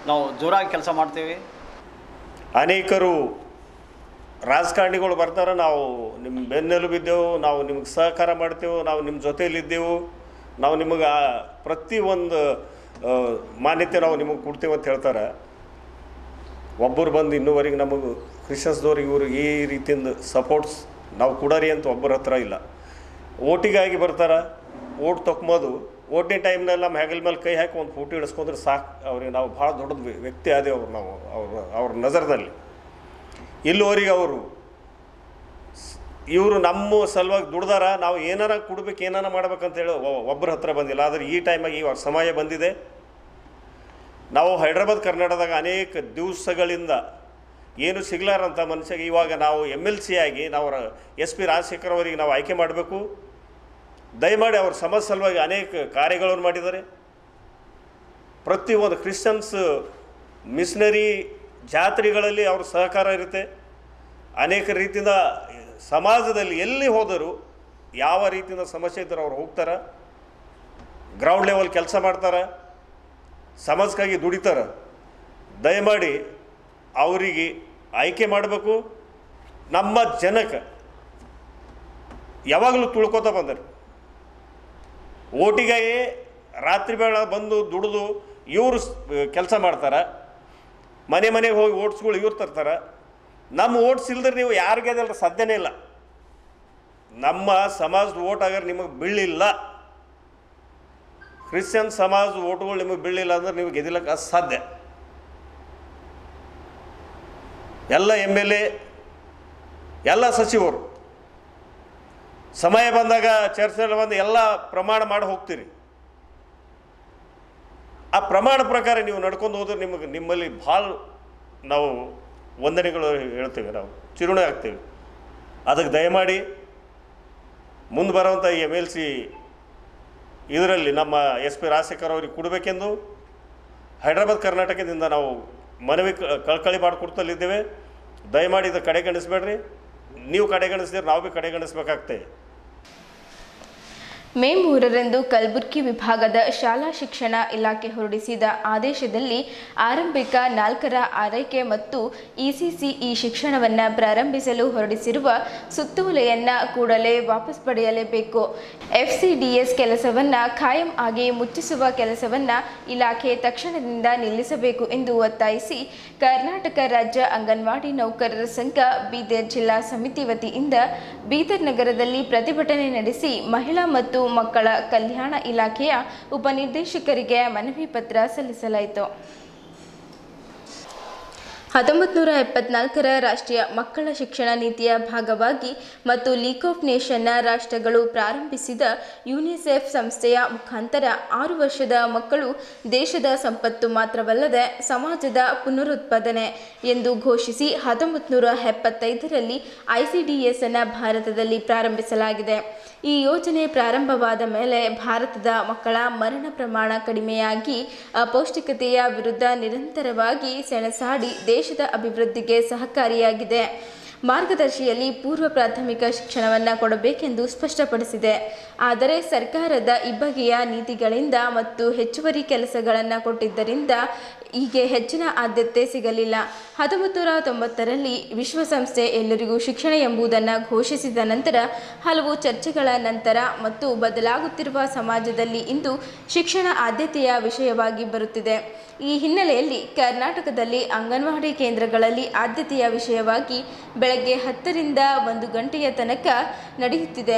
ನಾವು ಜೋರಾಗಿ ಕೆಲಸ ಮಾಡ್ತೇವೆ. ಅನೇಕರು ರಾಜಕಾರಣಿಗಳು ಬರ್ತಾರೆ, ನಾವು ನಿಮ್ಮ ಬೆನ್ನೆಲುಬಿದ್ದೆವು, ನಾವು ನಿಮಗೆ ಸಹಕಾರ ಮಾಡ್ತೇವೆ, ನಾವು ನಿಮ್ಮ ಜೊತೆಯಲ್ಲಿದ್ದೆವು, ನಾವು ನಿಮಗೆ ಪ್ರತಿಯೊಂದು ಮಾನ್ಯತೆ ನಾವು ನಿಮಗೆ ಕೊಡ್ತೇವೆ ಅಂತ ಹೇಳ್ತಾರೆ. ಒಬ್ಬರು ಬಂದು ಇನ್ನೂವರೆಗೆ ನಮಗೆ ಕ್ರಿಶ್ಚಿಯನ್ಸ್ದವ್ರಿಗೆ ಇವರು ಈ ರೀತಿಯಿಂದ ಸಪೋರ್ಟ್ಸ್ ನಾವು ಕೊಡರಿ ಅಂತ ಒಬ್ಬರ ಹತ್ರ ಇಲ್ಲ. ಓಟಿಗಾಗಿ ಬರ್ತಾರೆ, ಓಟ್ ತೊಗೊಂಬೋದು, ಓಟಿನ ಟೈಮ್ನಲ್ಲಿ ನಮ್ಮ ಹೆಗಲ ಮೇಲೆ ಕೈ ಹಾಕಿ ಒಂದು ಫೋಟೋ ಇಡಿಸ್ಕೊಂಡ್ರೆ ಸಾಕು. ಅವ್ರಿಗೆ ನಾವು ಭಾಳ ದೊಡ್ಡದು ವ್ಯಕ್ತಿ ಆದೇವು ನಾವು ಅವ್ರ ನಜರದಲ್ಲಿ. ಇಲ್ಲಿವರೆಗೆ ಇವರು ನಮ್ಮ ಸಲುವಾಗಿ ದುಡ್ದಾರ, ನಾವು ಏನಾರ ಕೊಡ್ಬೇಕು, ಏನಾರ ಮಾಡ್ಬೇಕಂತೇಳಿ ಒಬ್ಬರ ಹತ್ರ ಬಂದಿಲ್ಲ. ಆದರೆ ಈ ಟೈಮಾಗಿ ಇವಾಗ ಸಮಯ ಬಂದಿದೆ. ನಾವು ಹೈದರಾಬಾದ್ ಕರ್ನಾಟಕದಾಗ ಅನೇಕ ದಿವಸಗಳಿಂದ ಏನು ಸಿಗ್ಲಾರಂಥ ಮನುಷ್ಯಗೆ ಇವಾಗ ನಾವು MLC ಆಗಿ ನಾವು SP ರಾಜಶೇಖರ್ ಅವರಿಗೆ ನಾವು ಆಯ್ಕೆ ಮಾಡಬೇಕು. ದಯಮಾಡಿ ಅವ್ರ ಸಮಾಜ ಸಲುವಾಗಿ ಅನೇಕ ಕಾರ್ಯಗಳನ್ನು ಮಾಡಿದ್ದಾರೆ. ಪ್ರತಿಯೊಂದು ಕ್ರಿಶ್ಚಿಯನ್ಸ್ ಮಿಷನರಿ ಜಾತ್ರೆಗಳಲ್ಲಿ ಅವ್ರ ಸಹಕಾರ ಇರುತ್ತೆ. ಅನೇಕ ರೀತಿಯಿಂದ ಸಮಾಜದಲ್ಲಿ ಎಲ್ಲಿ ಹೋದರೂ ಯಾವ ರೀತಿಯಿಂದ ಸಮಸ್ಯೆ ಇದ್ದರೂ ಅವ್ರು ಹೋಗ್ತಾರೆ, ಗ್ರೌಂಡ್ ಲೆವೆಲ್ ಕೆಲಸ ಮಾಡ್ತಾರೆ, ಸಮಾಜಕ್ಕಾಗಿ ದುಡಿತಾರೆ. ದಯಮಾಡಿ ಅವರಿಗೆ ಆಯ್ಕೆ ಮಾಡಬೇಕು. ನಮ್ಮ ಜನಕ್ಕೆ ಯಾವಾಗಲೂ ತುಳ್ಕೋತ ಬಂದರು. ಓಟಿಗಾಗಿ ರಾತ್ರಿ ಬೇಡ ಬಂದು ದುಡಿದು ಇವರು ಕೆಲಸ ಮಾಡ್ತಾರೆ, ಮನೆ ಮನೆಗೆ ಹೋಗಿ ಓಟ್ಸ್ಗಳು ಇವ್ರು ತರ್ತಾರೆ. ನಮ್ಮ ಓಟ್ಸ್ ಇಲ್ದ್ರೆ ನೀವು ಯಾರಿಗೆ ಅದಲ್ಲ ಸಾಧ್ಯನೇ ಇಲ್ಲ. ನಮ್ಮ ಸಮಾಜದ ಓಟ್ ಆಗಾರೆ ನಿಮಗೆ ಬೀಳಿಲ್ಲ, ಕ್ರಿಶ್ಚಿಯನ್ ಸಮಾಜದ ಓಟ್ಗಳು ನಿಮಗೆ ಬೀಳಿಲ್ಲ ಅಂದ್ರೆ ನೀವು ಗೆದಿಲಕ್ಕೆ ಅಸಾಧ್ಯ. ಎಲ್ಲ MLA ಎಲ್ಲ ಸಚಿವರು ಸಮಯ ಬಂದಾಗ ಚರ್ಚೆಯಲ್ಲಿ ಬಂದು ಎಲ್ಲ ಪ್ರಮಾಣ ಮಾಡಿ ಹೋಗ್ತೀರಿ. ಆ ಪ್ರಮಾಣ ಪ್ರಕಾರ ನೀವು ನಡ್ಕೊಂಡು ಹೋದ್ರೆ ನಿಮ್ಮಲ್ಲಿ ಭಾಳ ನಾವು ವಂದನೆಗಳು ಹೇಳ್ತೇವೆ, ನಾವು ಚಿರುಣೆ ಆಗ್ತೇವೆ. ಅದಕ್ಕೆ ದಯಮಾಡಿ ಮುಂದೆ ಬರುವಂಥ ಈ MLC ಇದರಲ್ಲಿ ನಮ್ಮ SP ರಾಜಶೇಖರ್ ಅವ್ರಿಗೆ ಕೊಡಬೇಕೆಂದು ಹೈದರಾಬಾದ್ ಕರ್ನಾಟಕದಿಂದ ನಾವು ಮನವಿ ಕಳಕಳಿ ಮಾಡಿಕೊಡ್ತಲ್ಲಿದ್ದೇವೆ. ದಯಮಾಡಿ ಇದು ಕಡೆಗಣಿಸಬೇಡ್ರಿ. ನೀವು ಕಡೆಗಣಿಸಿದ್ರೆ ನಾವು ಭೀ ಕಡೆಗಣಿಸ್ಬೇಕಾಗ್ತದೆ. ಮೇ 3ರಂದು ಕಲಬುರಗಿ ವಿಭಾಗದ ಶಾಲಾ ಶಿಕ್ಷಣ ಇಲಾಖೆ ಹೊರಡಿಸಿದ ಆದೇಶದಲ್ಲಿ ಆರಂಭಿಕ 4ರ ಆರೈಕೆ ಮತ್ತು ECCE ಶಿಕ್ಷಣವನ್ನು ಪ್ರಾರಂಭಿಸಲು ಹೊರಡಿಸಿರುವ ಸುತ್ತೋಲೆಯನ್ನು ಕೂಡಲೇ ವಾಪಸ್ ಪಡೆಯಲೇಬೇಕು. FCDS ಕೆಲಸವನ್ನು ಖಾಯಂ ಆಗಿ ಮುಚ್ಚಿಸುವ ಕೆಲಸವನ್ನು ಇಲಾಖೆ ತಕ್ಷಣದಿಂದ ನಿಲ್ಲಿಸಬೇಕು ಎಂದು ಒತ್ತಾಯಿಸಿ ಕರ್ನಾಟಕ ರಾಜ್ಯ ಅಂಗನವಾಡಿ ನೌಕರರ ಸಂಘ ಬೀದರ್ ಜಿಲ್ಲಾ ಸಮಿತಿ ವತಿಯಿಂದ ಬೀದರ್ ನಗರದಲ್ಲಿ ಪ್ರತಿಭಟನೆ ನಡೆಸಿ ಮಹಿಳಾ ಮತ್ತು ಮಕ್ಕಳ ಕಲ್ಯಾಣ ಇಲಾಖೆಯ ಉಪನಿರ್ದೇಶಕರಿಗೆ ಮನವಿ ಪತ್ರ ಸಲ್ಲಿಸಲಾಯಿತು. 1974ರ ರಾಷ್ಟ್ರೀಯ ಮಕ್ಕಳ ಶಿಕ್ಷಣ ನೀತಿಯ ಭಾಗವಾಗಿ ಮತ್ತು ಲೀಗ್ ಆಫ್ ನೇಷನ್ನ ರಾಷ್ಟ್ರಗಳು ಪ್ರಾರಂಭಿಸಿದ ಯುನಿಸೆಫ್ ಸಂಸ್ಥೆಯ ಮುಖಾಂತರ 6 ವರ್ಷದ ಮಕ್ಕಳು ದೇಶದ ಸಂಪತ್ತು ಮಾತ್ರವಲ್ಲದೆ ಸಮಾಜದ ಪುನರುತ್ಪಾದನೆ ಎಂದು ಘೋಷಿಸಿ 1975ರಲ್ಲಿ ICDS ಅನ್ನು ಭಾರತದಲ್ಲಿ ಪ್ರಾರಂಭಿಸಲಾಗಿದೆ. ಈ ಯೋಜನೆ ಪ್ರಾರಂಭವಾದ ಮೇಲೆ ಭಾರತದ ಮಕ್ಕಳ ಮರಣ ಪ್ರಮಾಣ ಕಡಿಮೆಯಾಗಿ ಅಪೌಷ್ಟಿಕತೆಯ ವಿರುದ್ಧ ನಿರಂತರವಾಗಿ ಸೆಣಸಾಡಿ ದೇಶದ ಅಭಿವೃದ್ಧಿಗೆ ಸಹಕಾರಿಯಾಗಿದೆ. ಮಾರ್ಗದರ್ಶಿಯಲ್ಲಿ ಪೂರ್ವ ಪ್ರಾಥಮಿಕ ಶಿಕ್ಷಣವನ್ನು ಕೊಡಬೇಕೆಂದು ಸ್ಪಷ್ಟಪಡಿಸಿದೆ. ಆದರೆ ಸರ್ಕಾರದ ಇಬ್ಬಗೆಯ ನೀತಿಗಳಿಂದ ಮತ್ತು ಹೆಚ್ಚುವರಿ ಕೆಲಸಗಳನ್ನು ಕೊಟ್ಟಿದ್ದರಿಂದ ಹೀಗೆ ಹೆಚ್ಚಿನ ಆದ್ಯತೆ ಸಿಗಲಿಲ್ಲ. 1990ರಲ್ಲಿ ವಿಶ್ವಸಂಸ್ಥೆ ಎಲ್ಲರಿಗೂ ಶಿಕ್ಷಣ ಎಂಬುದನ್ನು ಘೋಷಿಸಿದ ನಂತರ ಹಲವು ಚರ್ಚೆಗಳ ನಂತರ ಮತ್ತು ಬದಲಾಗುತ್ತಿರುವ ಸಮಾಜದಲ್ಲಿ ಇಂದು ಶಿಕ್ಷಣ ಆದ್ಯತೆಯ ವಿಷಯವಾಗಿ ಬರುತ್ತಿದೆ. ಈ ಹಿನ್ನೆಲೆಯಲ್ಲಿ ಕರ್ನಾಟಕದಲ್ಲಿ ಅಂಗನವಾಡಿ ಕೇಂದ್ರಗಳಲ್ಲಿ ಆದ್ಯತೆಯ ವಿಷಯವಾಗಿ ಬೆಳಗ್ಗೆ 10ರಿಂದ 1 ಗಂಟೆಯ ತನಕ ನಡೆಯುತ್ತಿದೆ.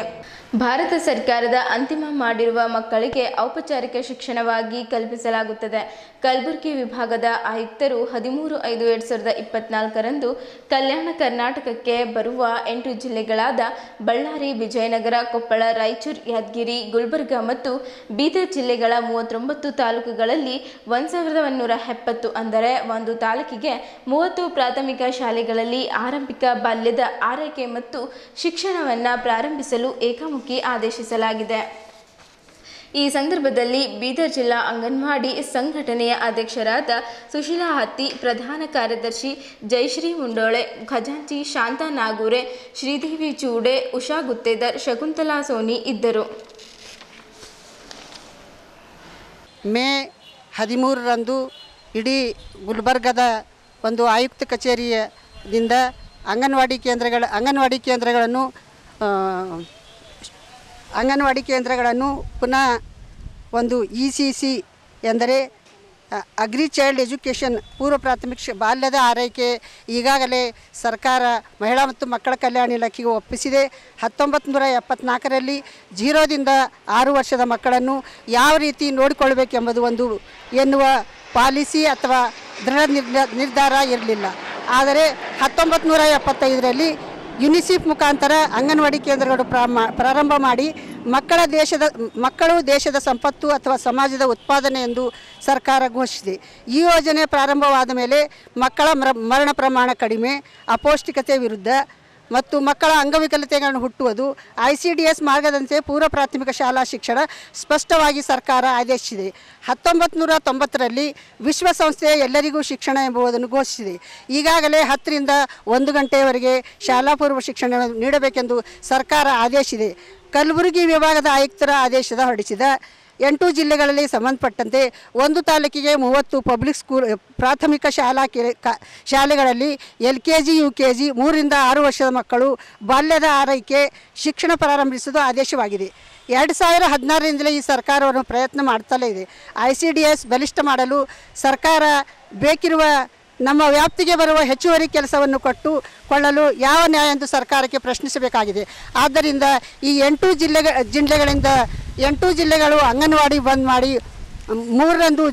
ಭಾರತ ಸರ್ಕಾರದ ಅಂತಿಮ ಮಾಡಿರುವ ಮಕ್ಕಳಿಗೆ ಔಪಚಾರಿಕ ಶಿಕ್ಷಣವಾಗಿ ಕಲ್ಪಿಸಲಾಗುತ್ತದೆ. ಕಲಬುರಗಿ ವಿಭಾಗದ ಆಯುಕ್ತರು 13/5/2024ರಂದು ಕಲ್ಯಾಣ ಕರ್ನಾಟಕಕ್ಕೆ ಬರುವ 8 ಜಿಲ್ಲೆಗಳಾದ ಬಳ್ಳಾರಿ, ವಿಜಯನಗರ, ಕೊಪ್ಪಳ, ರಾಯಚೂರು, ಯಾದಗಿರಿ, ಗುಲ್ಬರ್ಗ ಮತ್ತು ಬೀದರ್ ಜಿಲ್ಲೆಗಳ 39 ತಾಲೂಕುಗಳಲ್ಲಿ 1170 ಅಂದರೆ ಒಂದು ತಾಲೂಕಿಗೆ 30 ಪ್ರಾಥಮಿಕ ಶಾಲೆಗಳಲ್ಲಿ ಆರಂಭಿಕ ಬಾಲ್ಯದ ಆರೈಕೆ ಮತ್ತು ಶಿಕ್ಷಣವನ್ನು ಪ್ರಾರಂಭಿಸಲು ಏಕಮುಖಿ ಆದೇಶಿಸಲಾಗಿದೆ. ಈ ಸಂದರ್ಭದಲ್ಲಿ ಬೀದರ್ ಜಿಲ್ಲಾ ಅಂಗನವಾಡಿ ಸಂಘಟನೆಯ ಅಧ್ಯಕ್ಷರಾದ ಸುಶೀಲಾ ಹತ್ತಿ, ಪ್ರಧಾನ ಕಾರ್ಯದರ್ಶಿ ಜಯಶ್ರೀ ಮುಂಡೋಳೆ, ಖಜಾಂಚಿ ಶಾಂತಾ ನಾಗೂರೆ, ಶ್ರೀದೇವಿ ಚೂಡೆ, ಉಷಾ ಗುತ್ತೇದಾರ್, ಶಕುಂತಲಾ ಸೋನಿ ಇದ್ದರು. ಮೇ 13ರಂದು ಇಡೀ ಗುಲ್ಬರ್ಗದ ಒಂದು ಆಯುಕ್ತ ಕಚೇರಿಯಿಂದ ಅಂಗನವಾಡಿ ಕೇಂದ್ರಗಳನ್ನು ಪುನಃ ಒಂದು ECC ಎಂದರೆ ಅಗ್ರಿ ಚೈಲ್ಡ್ ಎಜುಕೇಷನ್ ಪೂರ್ವ ಪ್ರಾಥಮಿಕ ಬಾಲ್ಯದ ಆರೈಕೆ ಈಗಾಗಲೇ ಸರ್ಕಾರ ಮಹಿಳಾ ಮತ್ತು ಮಕ್ಕಳ ಕಲ್ಯಾಣ ಇಲಾಖೆಗೆ ಒಪ್ಪಿಸಿದೆ. 1974ರಲ್ಲಿ 0ರಿಂದ 6 ವರ್ಷದ ಮಕ್ಕಳನ್ನು ಯಾವ ರೀತಿ ನೋಡಿಕೊಳ್ಳಬೇಕೆಂಬುದು ಒಂದು ಎನ್ನುವ ಪಾಲಿಸಿ ಅಥವಾ ದೃಢ ನಿರ್ಧಾರ ಇರಲಿಲ್ಲ. ಆದರೆ 1975ರಲ್ಲಿ ಯುನಿಸೆಫ್ ಮುಖಾಂತರ ಅಂಗನವಾಡಿ ಕೇಂದ್ರಗಳು ಪ್ರಾರಂಭ ಮಾಡಿ ಮಕ್ಕಳು ದೇಶದ ಸಂಪತ್ತು ಅಥವಾ ಸಮಾಜದ ಉತ್ಪಾದನೆ ಎಂದು ಸರ್ಕಾರ ಘೋಷಿಸಿದೆ. ಈ ಯೋಜನೆ ಪ್ರಾರಂಭವಾದ ಮೇಲೆ ಮಕ್ಕಳ ಮರಣ ಪ್ರಮಾಣ ಕಡಿಮೆ, ಅಪೌಷ್ಟಿಕತೆ ವಿರುದ್ಧ ಮತ್ತು ಮಕ್ಕಳ ಅಂಗವಿಕಲತೆಗಳನ್ನು ಹುಟ್ಟುವುದು ICDS ಮಾರ್ಗದಂತೆ ಪೂರ್ವ ಪ್ರಾಥಮಿಕ ಶಾಲಾ ಶಿಕ್ಷಣ ಸ್ಪಷ್ಟವಾಗಿ ಸರ್ಕಾರ ಆದೇಶಿಸಿದೆ. 1990ರಲ್ಲಿ ವಿಶ್ವಸಂಸ್ಥೆ ಎಲ್ಲರಿಗೂ ಶಿಕ್ಷಣ ಎಂಬುದನ್ನು ಘೋಷಿಸಿದೆ. ಈಗಾಗಲೇ 10 ರಿಂದ 1 ಗಂಟೆಯವರೆಗೆ ಶಾಲಾ ಪೂರ್ವ ಶಿಕ್ಷಣ ನೀಡಬೇಕೆಂದು ಸರ್ಕಾರ ಆದೇಶಿಸಿದೆ. ಕಲಬುರಗಿ ವಿಭಾಗದ ಆಯುಕ್ತರ ಆದೇಶದ ಹೊರಡಿಸಿದ 8 ಜಿಲ್ಲೆಗಳಲ್ಲಿ ಸಂಬಂಧಪಟ್ಟಂತೆ ಒಂದು ತಾಲೂಕಿಗೆ 30 ಪಬ್ಲಿಕ್ ಸ್ಕೂಲ್ ಪ್ರಾಥಮಿಕ ಶಾಲೆಗಳಲ್ಲಿ LKG UKG 3 ರಿಂದ 6 ವರ್ಷದ ಮಕ್ಕಳು ಬಾಲ್ಯದ ಆರೈಕೆ ಶಿಕ್ಷಣ ಪ್ರಾರಂಭಿಸುವುದು ಆದೇಶವಾಗಿದೆ. 2016ರಿಂದಲೇ ಈ ಸರ್ಕಾರವನ್ನು ಪ್ರಯತ್ನ ಮಾಡ್ತಲೇ ಇದೆ. ICDS ಬಲಿಷ್ಠ ಮಾಡಲು ಸರ್ಕಾರ ಬೇಕಿರುವ ನಮ್ಮ ವ್ಯಾಪ್ತಿಗೆ ಬರುವ ಹೆಚ್ಚುವರಿ ಕೆಲಸವನ್ನು ಕೊಟ್ಟುಕೊಳ್ಳಲು ಯಾವ ನ್ಯಾಯ ಎಂದು ಸರ್ಕಾರಕ್ಕೆ ಪ್ರಶ್ನಿಸಬೇಕಾಗಿದೆ. ಆದ್ದರಿಂದ ಈ 8 ಜಿಲ್ಲೆಗಳಿಂದ 8 ಜಿಲ್ಲೆಗಳು ಅಂಗನವಾಡಿ ಬಂದ್ ಮಾಡಿ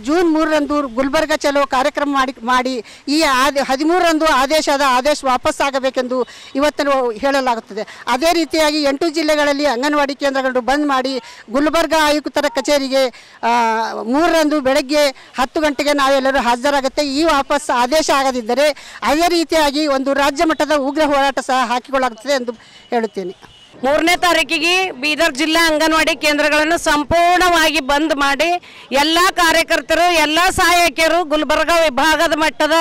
ಜೂನ್ 3ರಂದು ಗುಲ್ಬರ್ಗ ಚಲೋ ಕಾರ್ಯಕ್ರಮ ಮಾಡಿ ಈ 13ರಂದು ಆದೇಶ ವಾಪಸ್ಸಾಗಬೇಕೆಂದು ಇವತ್ತು ಹೇಳಲಾಗುತ್ತದೆ. ಅದೇ ರೀತಿಯಾಗಿ 8 ಜಿಲ್ಲೆಗಳಲ್ಲಿ ಅಂಗನವಾಡಿ ಕೇಂದ್ರಗಳನ್ನು ಬಂದ್ ಮಾಡಿ ಗುಲ್ಬರ್ಗ ಆಯುಕ್ತರ ಕಚೇರಿಗೆ 3ರಂದು ಬೆಳಗ್ಗೆ 10 ಗಂಟೆಗೆ ನಾವೆಲ್ಲರೂ ಹಾಜರಾಗುತ್ತೆ. ಈ ವಾಪಸ್ ಆದೇಶ ಆಗದಿದ್ದರೆ ಅದೇ ರೀತಿಯಾಗಿ ಒಂದು ರಾಜ್ಯ ಮಟ್ಟದ ಉಗ್ರ ಹೋರಾಟ ಸಹ ಹಾಕಿಕೊಳ್ಳಲಾಗುತ್ತದೆ ಎಂದು ಹೇಳುತ್ತೇನೆ. 3ನೇ ತಾರೀಕಿಗೆ ಬೀದರ್ ಜಿಲ್ಲಾ ಅಂಗನವಾಡಿ ಕೇಂದ್ರಗಳನ್ನು ಸಂಪೂರ್ಣವಾಗಿ ಬಂದ್ ಮಾಡಿ ಎಲ್ಲ ಕಾರ್ಯಕರ್ತರು ಎಲ್ಲ ಸಹಾಯಕಿಯರು ಗುಲ್ಬರ್ಗ ವಿಭಾಗದ ಮಟ್ಟದ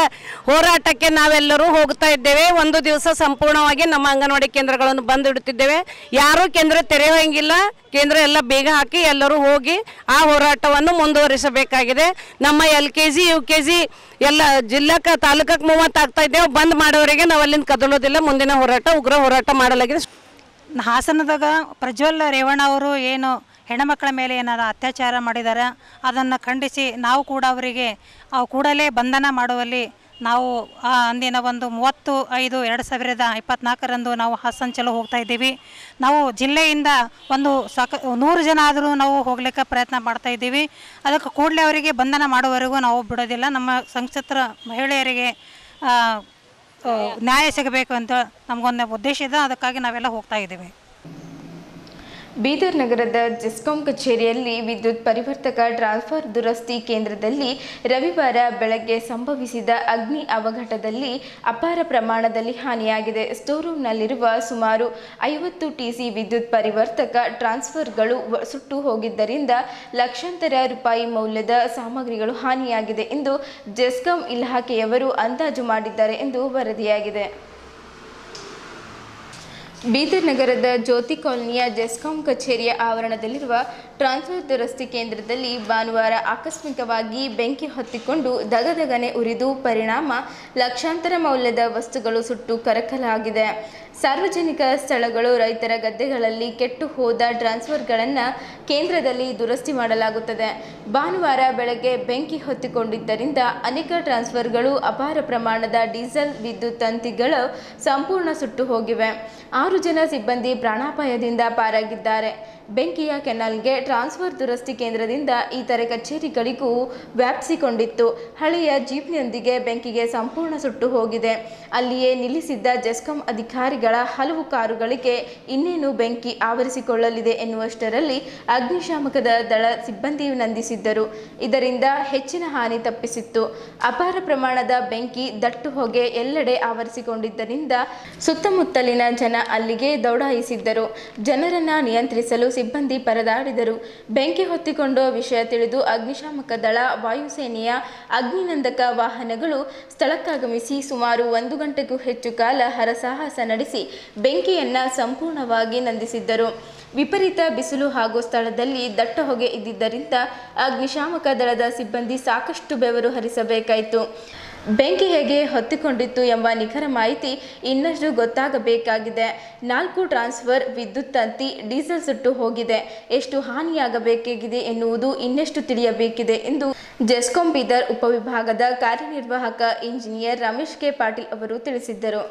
ಹೋರಾಟಕ್ಕೆ ನಾವೆಲ್ಲರೂ ಹೋಗ್ತಾ ಇದ್ದೇವೆ. ಒಂದು ದಿವಸ ಸಂಪೂರ್ಣವಾಗಿ ನಮ್ಮ ಅಂಗನವಾಡಿ ಕೇಂದ್ರಗಳನ್ನು ಬಂದ್ ಇಡುತ್ತಿದ್ದೇವೆ. ಯಾರೂ ಕೇಂದ್ರ ತೆರೆಯುವಂಗಿಲ್ಲ. ಕೇಂದ್ರ ಎಲ್ಲ ಬೇಗ ಹಾಕಿ ಎಲ್ಲರೂ ಹೋಗಿ ಆ ಹೋರಾಟವನ್ನು ಮುಂದುವರಿಸಬೇಕಾಗಿದೆ. ನಮ್ಮ LKG UKG ಎಲ್ಲ ಜಿಲ್ಲಾಕ್ಕೆ ತಾಲೂಕಕ್ಕೆ 30 ಆಗ್ತಾ ಇದ್ದೇವೆ. ಬಂದ್ ಮಾಡೋವರೆಗೆ ನಾವು ಅಲ್ಲಿಂದ ಕದಲೋದಿಲ್ಲ. ಮುಂದಿನ ಹೋರಾಟ ಉಗ್ರ ಹೋರಾಟ ಮಾಡಲಾಗಿದೆ. ಹಾಸನದಾಗ ಪ್ರಜ್ವಲ್ ರೇವಣ್ಣ ಅವರು ಏನು ಹೆಣ್ಣುಮಕ್ಕಳ ಮೇಲೆ ಏನಾದ್ರು ಅತ್ಯಾಚಾರ ಮಾಡಿದ್ದಾರೆ ಅದನ್ನು ಖಂಡಿಸಿ ನಾವು ಕೂಡ ಅವರಿಗೆ ಕೂಡಲೇ ಬಂಧನ ಮಾಡುವಲ್ಲಿ ನಾವು ಅಂದಿನ ಒಂದು 30/5/2024ರಂದು ನಾವು ಹಾಸನ ಚಲೋ ಹೋಗ್ತಾ ಇದ್ದೀವಿ. ನಾವು ಜಿಲ್ಲೆಯಿಂದ ಒಂದು 100 ಜನ ಆದರೂ ನಾವು ಹೋಗ್ಲಿಕ್ಕೆ ಪ್ರಯತ್ನ ಮಾಡ್ತಾ ಇದ್ದೀವಿ. ಅದಕ್ಕೆ ಕೂಡಲೇ ಅವರಿಗೆ ಬಂಧನ ಮಾಡುವವರೆಗೂ ನಾವು ಬಿಡೋದಿಲ್ಲ. ನಮ್ಮ ಸಂಕ್ಷಿಪ್ತ ಮಹಿಳೆಯರಿಗೆ ನ್ಯಾಯ ಸಿಗಬೇಕು ಅಂತ ನಮಗೊಂದು ಉದ್ದೇಶ ಇದೆ. ಅದಕ್ಕಾಗಿ ನಾವೆಲ್ಲ ಹೋಗ್ತಾ ಇದ್ದೀವಿ. ಬೀದರ್ ನಗರದ ಜೆಸ್ಕಾಂ ಕಚೇರಿಯಲ್ಲಿ ವಿದ್ಯುತ್ ಪರಿವರ್ತಕ ಟ್ರಾನ್ಸ್ಫರ್ ದುರಸ್ತಿ ಕೇಂದ್ರದಲ್ಲಿ ರವಿವಾರ ಬೆಳಗ್ಗೆ ಸಂಭವಿಸಿದ ಅಗ್ನಿ ಅವಘಡದಲ್ಲಿ ಅಪಾರ ಪ್ರಮಾಣದಲ್ಲಿ ಹಾನಿಯಾಗಿದೆ. ಸ್ಟೋರ್ರೂಮ್ನಲ್ಲಿರುವ ಸುಮಾರು 50 TC ವಿದ್ಯುತ್ ಪರಿವರ್ತಕ ಟ್ರಾನ್ಸ್ಫರ್ಗಳು ಸುಟ್ಟು ಹೋಗಿದ್ದರಿಂದ ಲಕ್ಷಾಂತರ ರೂಪಾಯಿ ಮೌಲ್ಯದ ಸಾಮಗ್ರಿಗಳು ಹಾನಿಯಾಗಿದೆ ಎಂದು ಜೆಸ್ಕಾಂ ಇಲಾಖೆಯವರು ಅಂದಾಜು ಮಾಡಿದ್ದಾರೆ ಎಂದು ವರದಿಯಾಗಿದೆ. ಬೀದರ್ ನಗರದ ಜ್ಯೋತಿ ಕಾಲೋನಿಯ ಜೆಸ್ಕಾಂ ಕಚೇರಿಯ ಆವರಣದಲ್ಲಿರುವ ಟ್ರಾನ್ಸ್ಫರ್ ದುರಸ್ತಿ ಕೇಂದ್ರದಲ್ಲಿ ಭಾನುವಾರ ಆಕಸ್ಮಿಕವಾಗಿ ಬೆಂಕಿ ಹೊತ್ತಿಕೊಂಡು ದಗದಗನೆ ಉರಿದು ಪರಿಣಾಮ ಲಕ್ಷಾಂತರ ಮೌಲ್ಯದ ವಸ್ತುಗಳು ಸುಟ್ಟು ಕರಕಲಾಗಿದೆ. ಸಾರ್ವಜನಿಕ ಸ್ಥಳಗಳು, ರೈತರ ಗದ್ದೆಗಳಲ್ಲಿ ಕೆಟ್ಟು ಹೋದ ಟ್ರಾನ್ಸ್ಫರ್ಗಳನ್ನು ಕೇಂದ್ರದಲ್ಲಿ ದುರಸ್ತಿ ಮಾಡಲಾಗುತ್ತದೆ. ಭಾನುವಾರ ಬೆಳಗ್ಗೆ ಬೆಂಕಿ ಹೊತ್ತಿಕೊಂಡಿದ್ದರಿಂದ ಅನೇಕ ಟ್ರಾನ್ಸ್ಫರ್ಗಳು, ಅಪಾರ ಪ್ರಮಾಣದ ಡೀಸೆಲ್ ವಿದ್ಯುತ್ ತಂತಿಗಳು ಸಂಪೂರ್ಣ ಸುಟ್ಟು ಹೋಗಿವೆ. 6 ಜನ ಸಿಬ್ಬಂದಿ ಪ್ರಾಣಾಪಾಯದಿಂದ ಪಾರಾಗಿದ್ದಾರೆ. ಬೆಂಕಿಯ ಕೆನಾಲ್ಗೆ ಟ್ರಾನ್ಸ್ಫರ್ ದುರಸ್ತಿ ಕೇಂದ್ರದಿಂದ ಇತರೆ ಕಚೇರಿಗಳಿಗೂ ವ್ಯಾಪಿಸಿಕೊಂಡಿತ್ತು. ಹಳೆಯ ಜೀಪ್ನೊಂದಿಗೆ ಬೆಂಕಿಗೆ ಸಂಪೂರ್ಣ ಸುಟ್ಟು ಹೋಗಿದೆ. ಅಲ್ಲಿಯೇ ನಿಲ್ಲಿಸಿದ್ದ ಜೆಸ್ಕಾಂ ಅಧಿಕಾರಿಗಳ ಹಲವು ಕಾರುಗಳಿಗೆ ಇನ್ನೇನು ಬೆಂಕಿ ಆವರಿಸಿಕೊಳ್ಳಲಿದೆ ಎನ್ನುವಷ್ಟರಲ್ಲಿ ಅಗ್ನಿಶಾಮಕದ ದಳ ಸಿಬ್ಬಂದಿ ನಂದಿಸಿದ್ದರು. ಇದರಿಂದ ಹೆಚ್ಚಿನ ಹಾನಿ ತಪ್ಪಿಸಿತ್ತು. ಅಪಾರ ಪ್ರಮಾಣದ ಬೆಂಕಿ, ದಟ್ಟು ಹೊಗೆ ಎಲ್ಲೆಡೆ ಆವರಿಸಿಕೊಂಡಿದ್ದರಿಂದ ಸುತ್ತಮುತ್ತಲಿನ ಜನ ಅಲ್ಲಿಗೆ ದೌಡಾಯಿಸಿದ್ದರು. ಜನರನ್ನು ನಿಯಂತ್ರಿಸಲು ಸಿಬ್ಬಂದಿ ಪರದಾಡಿದರು. ಬೆಂಕಿ ಹೊತ್ತಿಕೊಂಡ ವಿಷಯ ತಿಳಿದು ಅಗ್ನಿಶಾಮಕ ದಳ, ವಾಯುಸೇನೆಯ ಅಗ್ನಿನಂದಕ ವಾಹನಗಳು ಸ್ಥಳಕ್ಕಾಗಮಿಸಿ ಸುಮಾರು 1 ಗಂಟೆಗೂ ಹೆಚ್ಚು ಕಾಲ ಹರಸಾಹಸ ನಡೆಸಿ ಬೆಂಕಿಯನ್ನು ಸಂಪೂರ್ಣವಾಗಿ ನಂದಿಸಿದ್ದರು. ವಿಪರೀತ ಬಿಸಿಲು ಹಾಗೂ ಸ್ಥಳದಲ್ಲಿ ದಟ್ಟ ಹೊಗೆ ಇದ್ದಿದ್ದರಿಂದ ಅಗ್ನಿಶಾಮಕ ದಳದ ಸಿಬ್ಬಂದಿ ಸಾಕಷ್ಟು ಬೆವರು ಹರಿಸಬೇಕಾಯಿತು. ಬೆಂಕಿ ಹೇಗೆ ಹೊತ್ತಿಕೊಂಡಿತ್ತು ಎಂಬ ನಿಖರ ಮಾಹಿತಿ ಇನ್ನಷ್ಟು ಗೊತ್ತಾಗಬೇಕಾಗಿದೆ. 4 ಟ್ರಾನ್ಸ್ಫರ್, ವಿದ್ಯುತ್ ತಂತಿ, ಡೀಸೆಲ್ ಸುಟ್ಟು ಹೋಗಿದೆ. ಎಷ್ಟು ಹಾನಿಯಾಗಬೇಕಾಗಿದೆ ಎನ್ನುವುದು ಇನ್ನಷ್ಟು ತಿಳಿಯಬೇಕಿದೆ ಎಂದು ಜೆಸ್ಕಾಂ ಬೀದರ್ ಉಪವಿಭಾಗದ ಕಾರ್ಯನಿರ್ವಾಹಕ ಇಂಜಿನಿಯರ್ ರಮೇಶ್ ಕೆ ಪಾಟೀಲ್ ಅವರು ತಿಳಿಸಿದ್ದರು.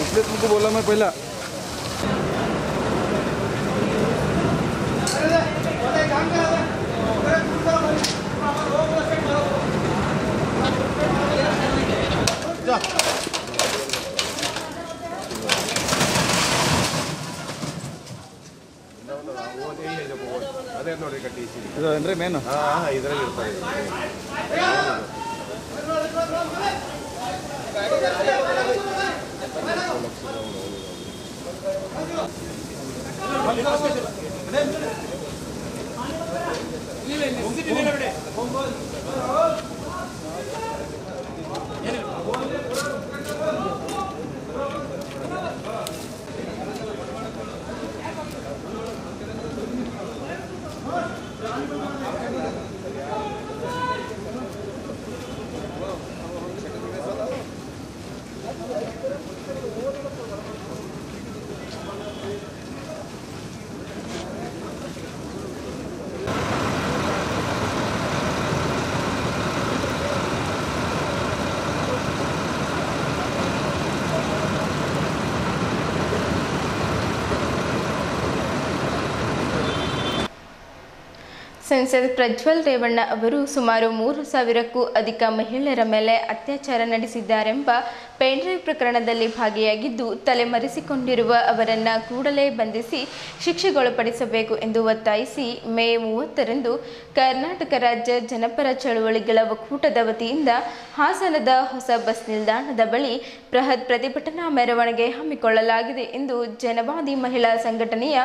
इसलिए तुमको बोला मैं पहला ಅದೇ ನೋಡಿ ಕಟ್ಟಿ ಇದು ಅಂದ್ರೆ ಮೇನು ಇದರಲ್ಲಿ ಇರ್ತಾರೆ. ಸಂಸದ ಪ್ರಜ್ವಲ್ ರೇವಣ್ಣ ಅವರು ಸುಮಾರು 3,000ಕ್ಕೂ ಅಧಿಕ ಮಹಿಳೆಯರ ಮೇಲೆ ಅತ್ಯಾಚಾರ ನಡೆಸಿದ್ದಾರೆಂಬ ಪೆನ್ಡ್ರೈವ್ ಪ್ರಕರಣದಲ್ಲಿ ಭಾಗಿಯಾಗಿದ್ದು ತಲೆಮರೆಸಿಕೊಂಡಿರುವ ಅವರನ್ನು ಕೂಡಲೇ ಬಂಧಿಸಿ ಶಿಕ್ಷೆಗೊಳಪಡಿಸಬೇಕು ಎಂದು ಒತ್ತಾಯಿಸಿ ಮೇ 30ರಂದು ಕರ್ನಾಟಕ ರಾಜ್ಯ ಜನಪರ ಚಳವಳಿಗಳ ಒಕ್ಕೂಟದ ವತಿಯಿಂದ ಹಾಸನದ ಹೊಸ ಬಸ್ ನಿಲ್ದಾಣದ ಬಳಿ ಬೃಹತ್ ಪ್ರತಿಭಟನಾ ಮೆರವಣಿಗೆ ಹಮ್ಮಿಕೊಳ್ಳಲಾಗಿದೆ ಎಂದು ಜನವಾದಿ ಮಹಿಳಾ ಸಂಘಟನೆಯ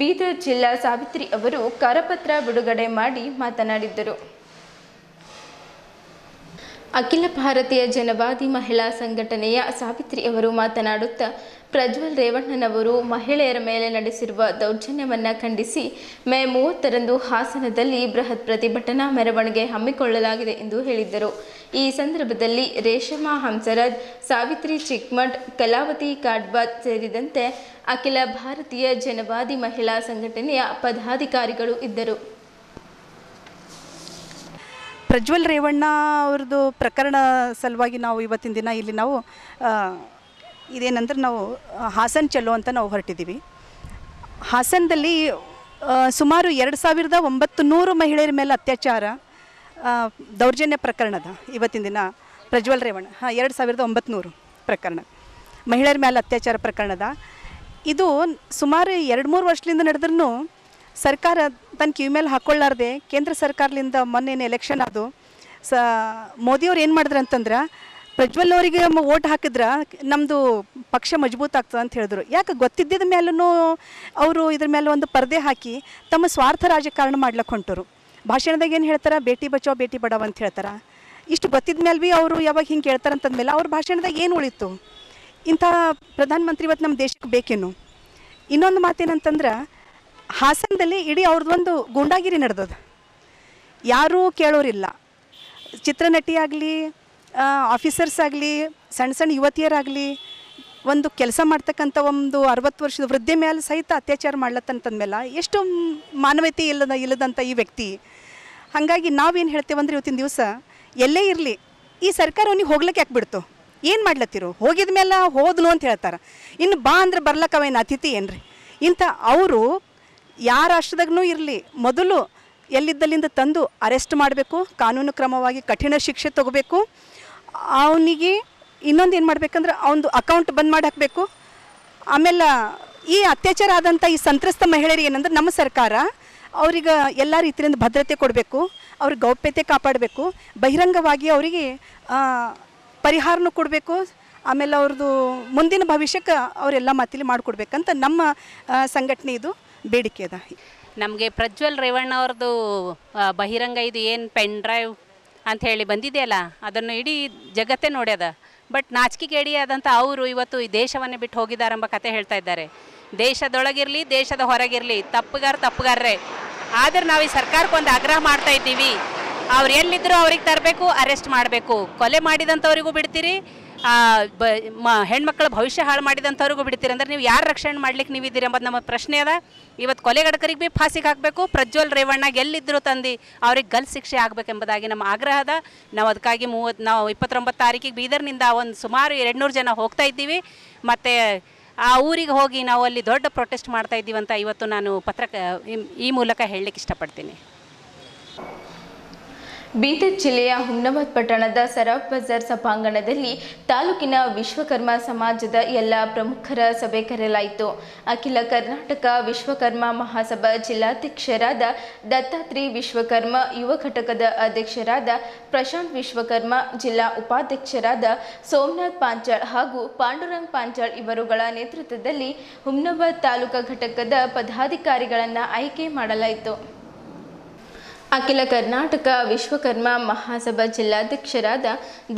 ಬೀದರ್ ಜಿಲ್ಲಾ ಸಾವಿತ್ರಿ ಅವರು ಕರಪತ್ರ ಬಿಡುಗಡೆ ಮಾಡಿ ಮಾತನಾಡಿದರು. ಅಖಿಲ ಭಾರತೀಯ ಜನವಾದಿ ಮಹಿಳಾ ಸಂಘಟನೆಯ ಸಾವಿತ್ರಿ ಅವರು ಮಾತನಾಡುತ್ತಾ ಪ್ರಜ್ವಲ್ ರೇವಣ್ಣನವರು ಮಹಿಳೆಯರ ಮೇಲೆ ನಡೆಸಿರುವ ದೌರ್ಜನ್ಯವನ್ನು ಖಂಡಿಸಿ ಮೇ 30ರಂದು ಹಾಸನದಲ್ಲಿ ಬೃಹತ್ ಪ್ರತಿಭಟನಾ ಮೆರವಣಿಗೆ ಹಮ್ಮಿಕೊಳ್ಳಲಾಗಿದೆ ಎಂದು ಹೇಳಿದ್ದರು. ಈ ಸಂದರ್ಭದಲ್ಲಿ ರೇಷಮಾ ಹಂಸರಾಜ್, ಸಾವಿತ್ರಿ ಚಿಕ್ಮಠ್, ಕಲಾವತಿ ಕಾಡ್ಬಾದ್ ಸೇರಿದಂತೆ ಅಖಿಲ ಭಾರತೀಯ ಜನವಾದಿ ಮಹಿಳಾ ಸಂಘಟನೆಯ ಪದಾಧಿಕಾರಿಗಳು ಇದ್ದರು. ಪ್ರಜ್ವಲ್ ರೇವಣ್ಣ ಅವ್ರದ್ದು ಪ್ರಕರಣ ಸಲುವಾಗಿ ನಾವು ಇವತ್ತಿನ ದಿನ ಇಲ್ಲಿ ನಾವು ಇದೇನಂದ್ರೆ ನಾವು ಹಾಸನ್ ಚಲೋ ಅಂತ ನಾವು ಹೊರಟಿದ್ದೀವಿ. ಹಾಸನದಲ್ಲಿ ಸುಮಾರು 2,900 ಮಹಿಳೆಯರ ಮೇಲೆ ಅತ್ಯಾಚಾರ ದೌರ್ಜನ್ಯ ಪ್ರಕರಣದ ಇವತ್ತಿನ ದಿನ ಪ್ರಜ್ವಲ್ ರೇವಣ್ಣ 2,900 ಪ್ರಕರಣ ಮಹಿಳೆಯರ ಮೇಲೆ ಅತ್ಯಾಚಾರ ಪ್ರಕರಣದ ಇದು ಸುಮಾರು 2-3 ವರ್ಷದಿಂದ ನಡೆದ್ರೂ ಸರ್ಕಾರ ತನ್ನ ಕಿವಿ ಮೇಲೆ ಹಾಕ್ಕೊಳ್ಳಾರ್ದೆ ಕೇಂದ್ರ ಸರ್ಕಾರದಿಂದ ಮೊನ್ನೆ ಎಲೆಕ್ಷನ್ ಅದು ಮೋದಿಯವ್ರು ಏನು ಮಾಡಿದ್ರು ಅಂತಂದ್ರೆ ಪ್ರಜ್ವಲ್ ಅವರಿಗೆ ಓಟ್ ಹಾಕಿದ್ರೆ ನಮ್ಮದು ಪಕ್ಷ ಮಜಬೂತ್ ಆಗ್ತದೆ ಅಂತ ಹೇಳಿದ್ರು. ಯಾಕೆ ಗೊತ್ತಿದ್ದ ಮೇಲೂ ಅವರು ಇದ್ರ ಮೇಲೆ ಒಂದು ಪರದೆ ಹಾಕಿ ತಮ್ಮ ಸ್ವಾರ್ಥ ರಾಜಕಾರಣ ಮಾಡ್ಲಿಕ್ಕೆ ಹೊಂಟರು. ಭಾಷಣದಾಗ ಏನು ಹೇಳ್ತಾರೆ, ಬೇಟಿ ಬಚಾವ್ ಬೇಟಿ ಬಡಾವ್ ಅಂತ ಹೇಳ್ತಾರೆ. ಇಷ್ಟು ಗೊತ್ತಿದ್ದ ಮೇಲೆ ಭೀ ಅವರು ಯಾವಾಗ ಹಿಂಗೆ ಹೇಳ್ತಾರೆ ಅಂತಂದ್ಮೇಲೆ ಅವ್ರ ಭಾಷಣದಾಗ ಏನು ಉಳಿತು? ಇಂಥ ಪ್ರಧಾನಮಂತ್ರಿ ಇವತ್ತು ನಮ್ಮ ದೇಶಕ್ಕೆ ಬೇಕೇನು? ಇನ್ನೊಂದು ಮಾತೇನಂತಂದ್ರೆ ಹಾಸನದಲ್ಲಿ ಇಡೀ ಅವ್ರದ್ದೊಂದು ಗೂಂಡಾಗಿರಿ ನಡೆದದು. ಯಾರೂ ಕೇಳೋರಿಲ್ಲ. ಚಿತ್ರನಟಿ ಆಗಲಿ, ಆಫೀಸರ್ಸ್ ಆಗಲಿ, ಸಣ್ಣ ಸಣ್ಣ ಯುವತಿಯರಾಗಲಿ, ಒಂದು ಕೆಲಸ ಮಾಡ್ತಕ್ಕಂಥ ಒಂದು 60 ವರ್ಷದ ವೃದ್ಧೆ ಮೇಲೆ ಸಹಿತ ಅತ್ಯಾಚಾರ ಮಾಡ್ಲತ್ತಂತಂದ್ಮೇಲೆ ಎಷ್ಟು ಮಾನವೀಯತೆ ಇಲ್ಲದಂಥ ಈ ವ್ಯಕ್ತಿ. ಹಾಗಾಗಿ ನಾವೇನು ಹೇಳ್ತೇವಂದ್ರೆ ಇವತ್ತಿನ ದಿವಸ ಎಲ್ಲೇ ಇರಲಿ ಈ ಸರ್ಕಾರ ಅವನಿಗೆ ಹೋಗ್ಲಿಕ್ಕೆ ಯಾಕೆ ಬಿಡ್ತು? ಏನು ಮಾಡ್ಲತ್ತಿರು? ಹೋಗಿದ ಮೇಲೆ ಹೋದ್ನು ಅಂತ ಹೇಳ್ತಾರೆ. ಇನ್ನು ಬಾ ಅಂದ್ರೆ ಬರ್ಲಕ್ಕವೇನು ಅತಿಥಿ ಏನ್ರಿ? ಇಂಥ ಅವರು ಯಾವ ರಾಷ್ಟ್ರದಾಗೂ ಇರಲಿ ಮೊದಲು ಎಲ್ಲಿದ್ದಲ್ಲಿಂದ ತಂದು ಅರೆಸ್ಟ್ ಮಾಡಬೇಕು, ಕಾನೂನು ಕ್ರಮವಾಗಿ ಕಠಿಣ ಶಿಕ್ಷೆ ತಗೋಬೇಕು. ಅವನಿಗೆ ಇನ್ನೊಂದು ಏನು ಮಾಡಬೇಕಂದ್ರೆ ಅವನದು ಅಕೌಂಟ್ ಬಂದ್ ಮಾಡಿ ಹಾಕಬೇಕು. ಆಮೇಲೆ ಈ ಅತ್ಯಾಚಾರ ಆದಂಥ ಈ ಸಂತ್ರಸ್ತ ಮಹಿಳೆಯರಿಗೆ ಏನಂದ್ರೆ ನಮ್ಮ ಸರ್ಕಾರ ಅವ್ರಿಗೆ ಎಲ್ಲ ರೀತಿಯಿಂದ ಭದ್ರತೆ ಕೊಡಬೇಕು, ಅವ್ರ ಗೌಪ್ಯತೆ ಕಾಪಾಡಬೇಕು, ಬಹಿರಂಗವಾಗಿ ಅವರಿಗೆ ಪರಿಹಾರನೂ ಕೊಡಬೇಕು. ಆಮೇಲೆ ಅವ್ರದ್ದು ಮುಂದಿನ ಭವಿಷ್ಯಕ್ಕೆ ಅವರೆಲ್ಲ ಮಾತಿಲಿ ಮಾಡಿಕೊಡ್ಬೇಕಂತ ನಮ್ಮ ಸಂಘಟನೆ ಇದು ಬೇಡಿಕೆ ಅದ. ನಮಗೆ ಪ್ರಜ್ವಲ್ ರೇವಣ್ಣ ಅವ್ರದ್ದು ಬಹಿರಂಗ ಇದು ಏನು ಪೆನ್ ಡ್ರೈವ್ ಅಂತ ಹೇಳಿ ಬಂದಿದೆಯಲ್ಲ, ಅದನ್ನು ಇಡೀ ಜಗತ್ತೇ ನೋಡ್ಯದ. ಬಟ್ ನಾಚಿಕೆಗೇಡಿಯಾದಂಥ ಅವರು ಇವತ್ತು ಈ ದೇಶವನ್ನೇ ಬಿಟ್ಟು ಹೋಗಿದ್ದಾರೆಂಬ ಕತೆ ಹೇಳ್ತಾ ಇದ್ದಾರೆ. ದೇಶದೊಳಗಿರಲಿ ದೇಶದ ಹೊರಗಿರಲಿ ತಪ್ಪುಗಾರರೇ. ಆದರೆ ನಾವು ಈ ಸರ್ಕಾರಕ್ಕೊಂದು ಆಗ್ರಹ ಮಾಡ್ತಾ ಇದ್ದೀವಿ, ಅವ್ರು ಎಲ್ಲಿದ್ದರೂ ಅವ್ರಿಗೆ ತರಬೇಕು, ಅರೆಸ್ಟ್ ಮಾಡಬೇಕು. ಕೊಲೆ ಮಾಡಿದಂಥವ್ರಿಗೂ ಬಿಡ್ತೀರಿ, ಹೆಣ್ಮಕ್ಳ ಭವಿಷ್ಯ ಹಾಳು ಮಾಡಿದಂಥವ್ರಿಗೂ ಬಿಡ್ತೀರಿ. ಅಂದ್ರೆ ನೀವು ಯಾರು ರಕ್ಷಣೆ ಮಾಡ್ಲಿಕ್ಕೆ ನೀವಿದ್ದೀರಿ ಎಂಬುದು ನಮ್ಮ ಪ್ರಶ್ನೆ ಅದ. ಇವತ್ತು ಕೊಲೆಗಡಕರಿಗೆ ಭೀ ಫಾಸಿಗೆ ಹಾಕಬೇಕು, ಪ್ರಜ್ವಲ್ ರೇವಣ್ಣಗೆ ಎಲ್ಲಿದ್ದರೂ ತಂದು ಅವ್ರಿಗೆ ಗಲ್ ಶಿಕ್ಷೆ ಆಗಬೇಕೆಂಬುದಾಗಿ ನಮ್ಮ ಆಗ್ರಹ ಅದ. ನಾವು ಅದಕ್ಕಾಗಿ ನಾವು 29 ತಾರೀಕಿಗೆ ಬೀದರ್ನಿಂದ ಒಂದು ಸುಮಾರು 200 ಜನ ಹೋಗ್ತಾ ಇದ್ದೀವಿ. ಮತ್ತು ಆ ಊರಿಗೆ ಹೋಗಿ ನಾವು ಅಲ್ಲಿ ದೊಡ್ಡ ಪ್ರೊಟೆಸ್ಟ್ ಮಾಡ್ತಾ ಇದ್ದೀವಿ ಅಂತ ಇವತ್ತು ನಾನು ಈ ಮೂಲಕ ಹೇಳಲಿಕ್ಕೆ ಇಷ್ಟಪಡ್ತೀನಿ. ಬೀದರ್ ಜಿಲ್ಲೆಯ ಹುಮ್ನಾಬಾದ್ ಪಟ್ಟಣದ ಸರಾಫ್ ಬಜಾರ್ ಸಭಾಂಗಣದಲ್ಲಿ ತಾಲೂಕಿನ ವಿಶ್ವಕರ್ಮ ಸಮಾಜದ ಎಲ್ಲ ಪ್ರಮುಖರ ಸಭೆ ಕರೆಯಲಾಯಿತು. ಅಖಿಲ ಕರ್ನಾಟಕ ವಿಶ್ವಕರ್ಮ ಮಹಾಸಭಾ ಜಿಲ್ಲಾಧ್ಯಕ್ಷರಾದ ದತ್ತಾತ್ರಿ ವಿಶ್ವಕರ್ಮ, ಯುವ ಘಟಕದ ಅಧ್ಯಕ್ಷರಾದ ಪ್ರಶಾಂತ್ ವಿಶ್ವಕರ್ಮ, ಜಿಲ್ಲಾ ಉಪಾಧ್ಯಕ್ಷರಾದ ಸೋಮನಾಥ್ ಪಾಂಚಾಳ್ ಹಾಗೂ ಪಾಂಡುರಂಗ್ ಪಾಂಚಾಳ್ ಇವರುಗಳ ನೇತೃತ್ವದಲ್ಲಿ ಹುಮ್ನಾಬಾದ್ ತಾಲೂಕಾ ಘಟಕದ ಪದಾಧಿಕಾರಿಗಳನ್ನು ಆಯ್ಕೆ ಮಾಡಲಾಯಿತು. ಅಖಿಲ ಕರ್ನಾಟಕ ವಿಶ್ವಕರ್ಮ ಮಹಾಸಭಾ ಜಿಲ್ಲಾಧ್ಯಕ್ಷರಾದ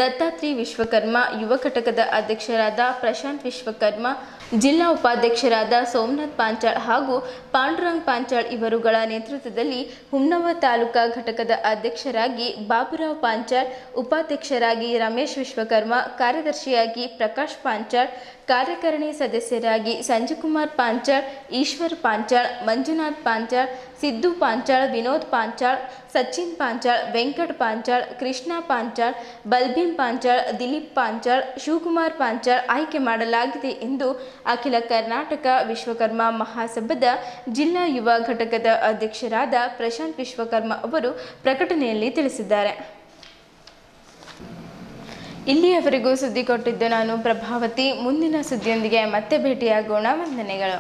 ದತ್ತಾತ್ರಿ ವಿಶ್ವಕರ್ಮ, ಯುವ ಘಟಕದ ಅಧ್ಯಕ್ಷರಾದ ಪ್ರಶಾಂತ್ ವಿಶ್ವಕರ್ಮ, ಜಿಲ್ಲಾ ಉಪಾಧ್ಯಕ್ಷರಾದ ಸೋಮನಾಥ್ ಪಾಂಚಾಳ್ ಹಾಗೂ ಪಾಂಡುರಂಗ್ ಪಾಂಚಾಳ್ ಇವರುಗಳ ನೇತೃತ್ವದಲ್ಲಿ ಹುಮ್ನಾಬಾದ್ ತಾಲೂಕಾ ಘಟಕದ ಅಧ್ಯಕ್ಷರಾಗಿ ಬಾಬುರಾವ್ ಪಾಂಚಾಳ್, ಉಪಾಧ್ಯಕ್ಷರಾಗಿ ರಮೇಶ್ ವಿಶ್ವಕರ್ಮ, ಕಾರ್ಯದರ್ಶಿಯಾಗಿ ಪ್ರಕಾಶ್ ಪಾಂಚಾಳ್, ಕಾರ್ಯಕಾರಿಣಿ ಸದಸ್ಯರಾಗಿ ಸಂಜಯಕುಮಾರ್ ಪಾಂಚಾಳ್, ಈಶ್ವರ್ ಪಾಂಚಾಳ್, ಮಂಜುನಾಥ್ ಪಾಂಚಾಳ್, ಸಿದ್ದು ಪಾಂಚಾಳ್, ವಿನೋದ್ ಪಾಂಚಾಳ್, ಸಚಿನ್ ಪಾಂಚಾಳ್, ವೆಂಕಟ್ ಪಾಂಚಾಳ್, ಕೃಷ್ಣ ಪಾಂಚಾಳ್, ಬಲ್ಭೀಮ್ ಪಾಂಚಾಳ್, ದಿಲೀಪ್ ಪಾಂಚಾಳ್, ಶಿವಕುಮಾರ್ ಪಾಂಚಾಳ್ ಆಯ್ಕೆ ಮಾಡಲಾಗಿದೆ ಎಂದು ಅಖಿಲ ಕರ್ನಾಟಕ ವಿಶ್ವಕರ್ಮ ಮಹಾಸಭಾದ ಜಿಲ್ಲಾ ಯುವ ಘಟಕದ ಅಧ್ಯಕ್ಷರಾದ ಪ್ರಶಾಂತ್ ವಿಶ್ವಕರ್ಮ ಅವರು ಪ್ರಕಟಣೆಯಲ್ಲಿ ತಿಳಿಸಿದ್ದಾರೆ. ಇಲ್ಲಿಯವರೆಗೂ ಸುದ್ದಿ ಕೊಟ್ಟಿದ್ದು ನಾನು ಪ್ರಭಾವತಿ. ಮುಂದಿನ ಸುದ್ದಿಯೊಂದಿಗೆ ಮತ್ತೆ ಭೇಟಿಯಾಗೋಣ. ವಂದನೆಗಳು.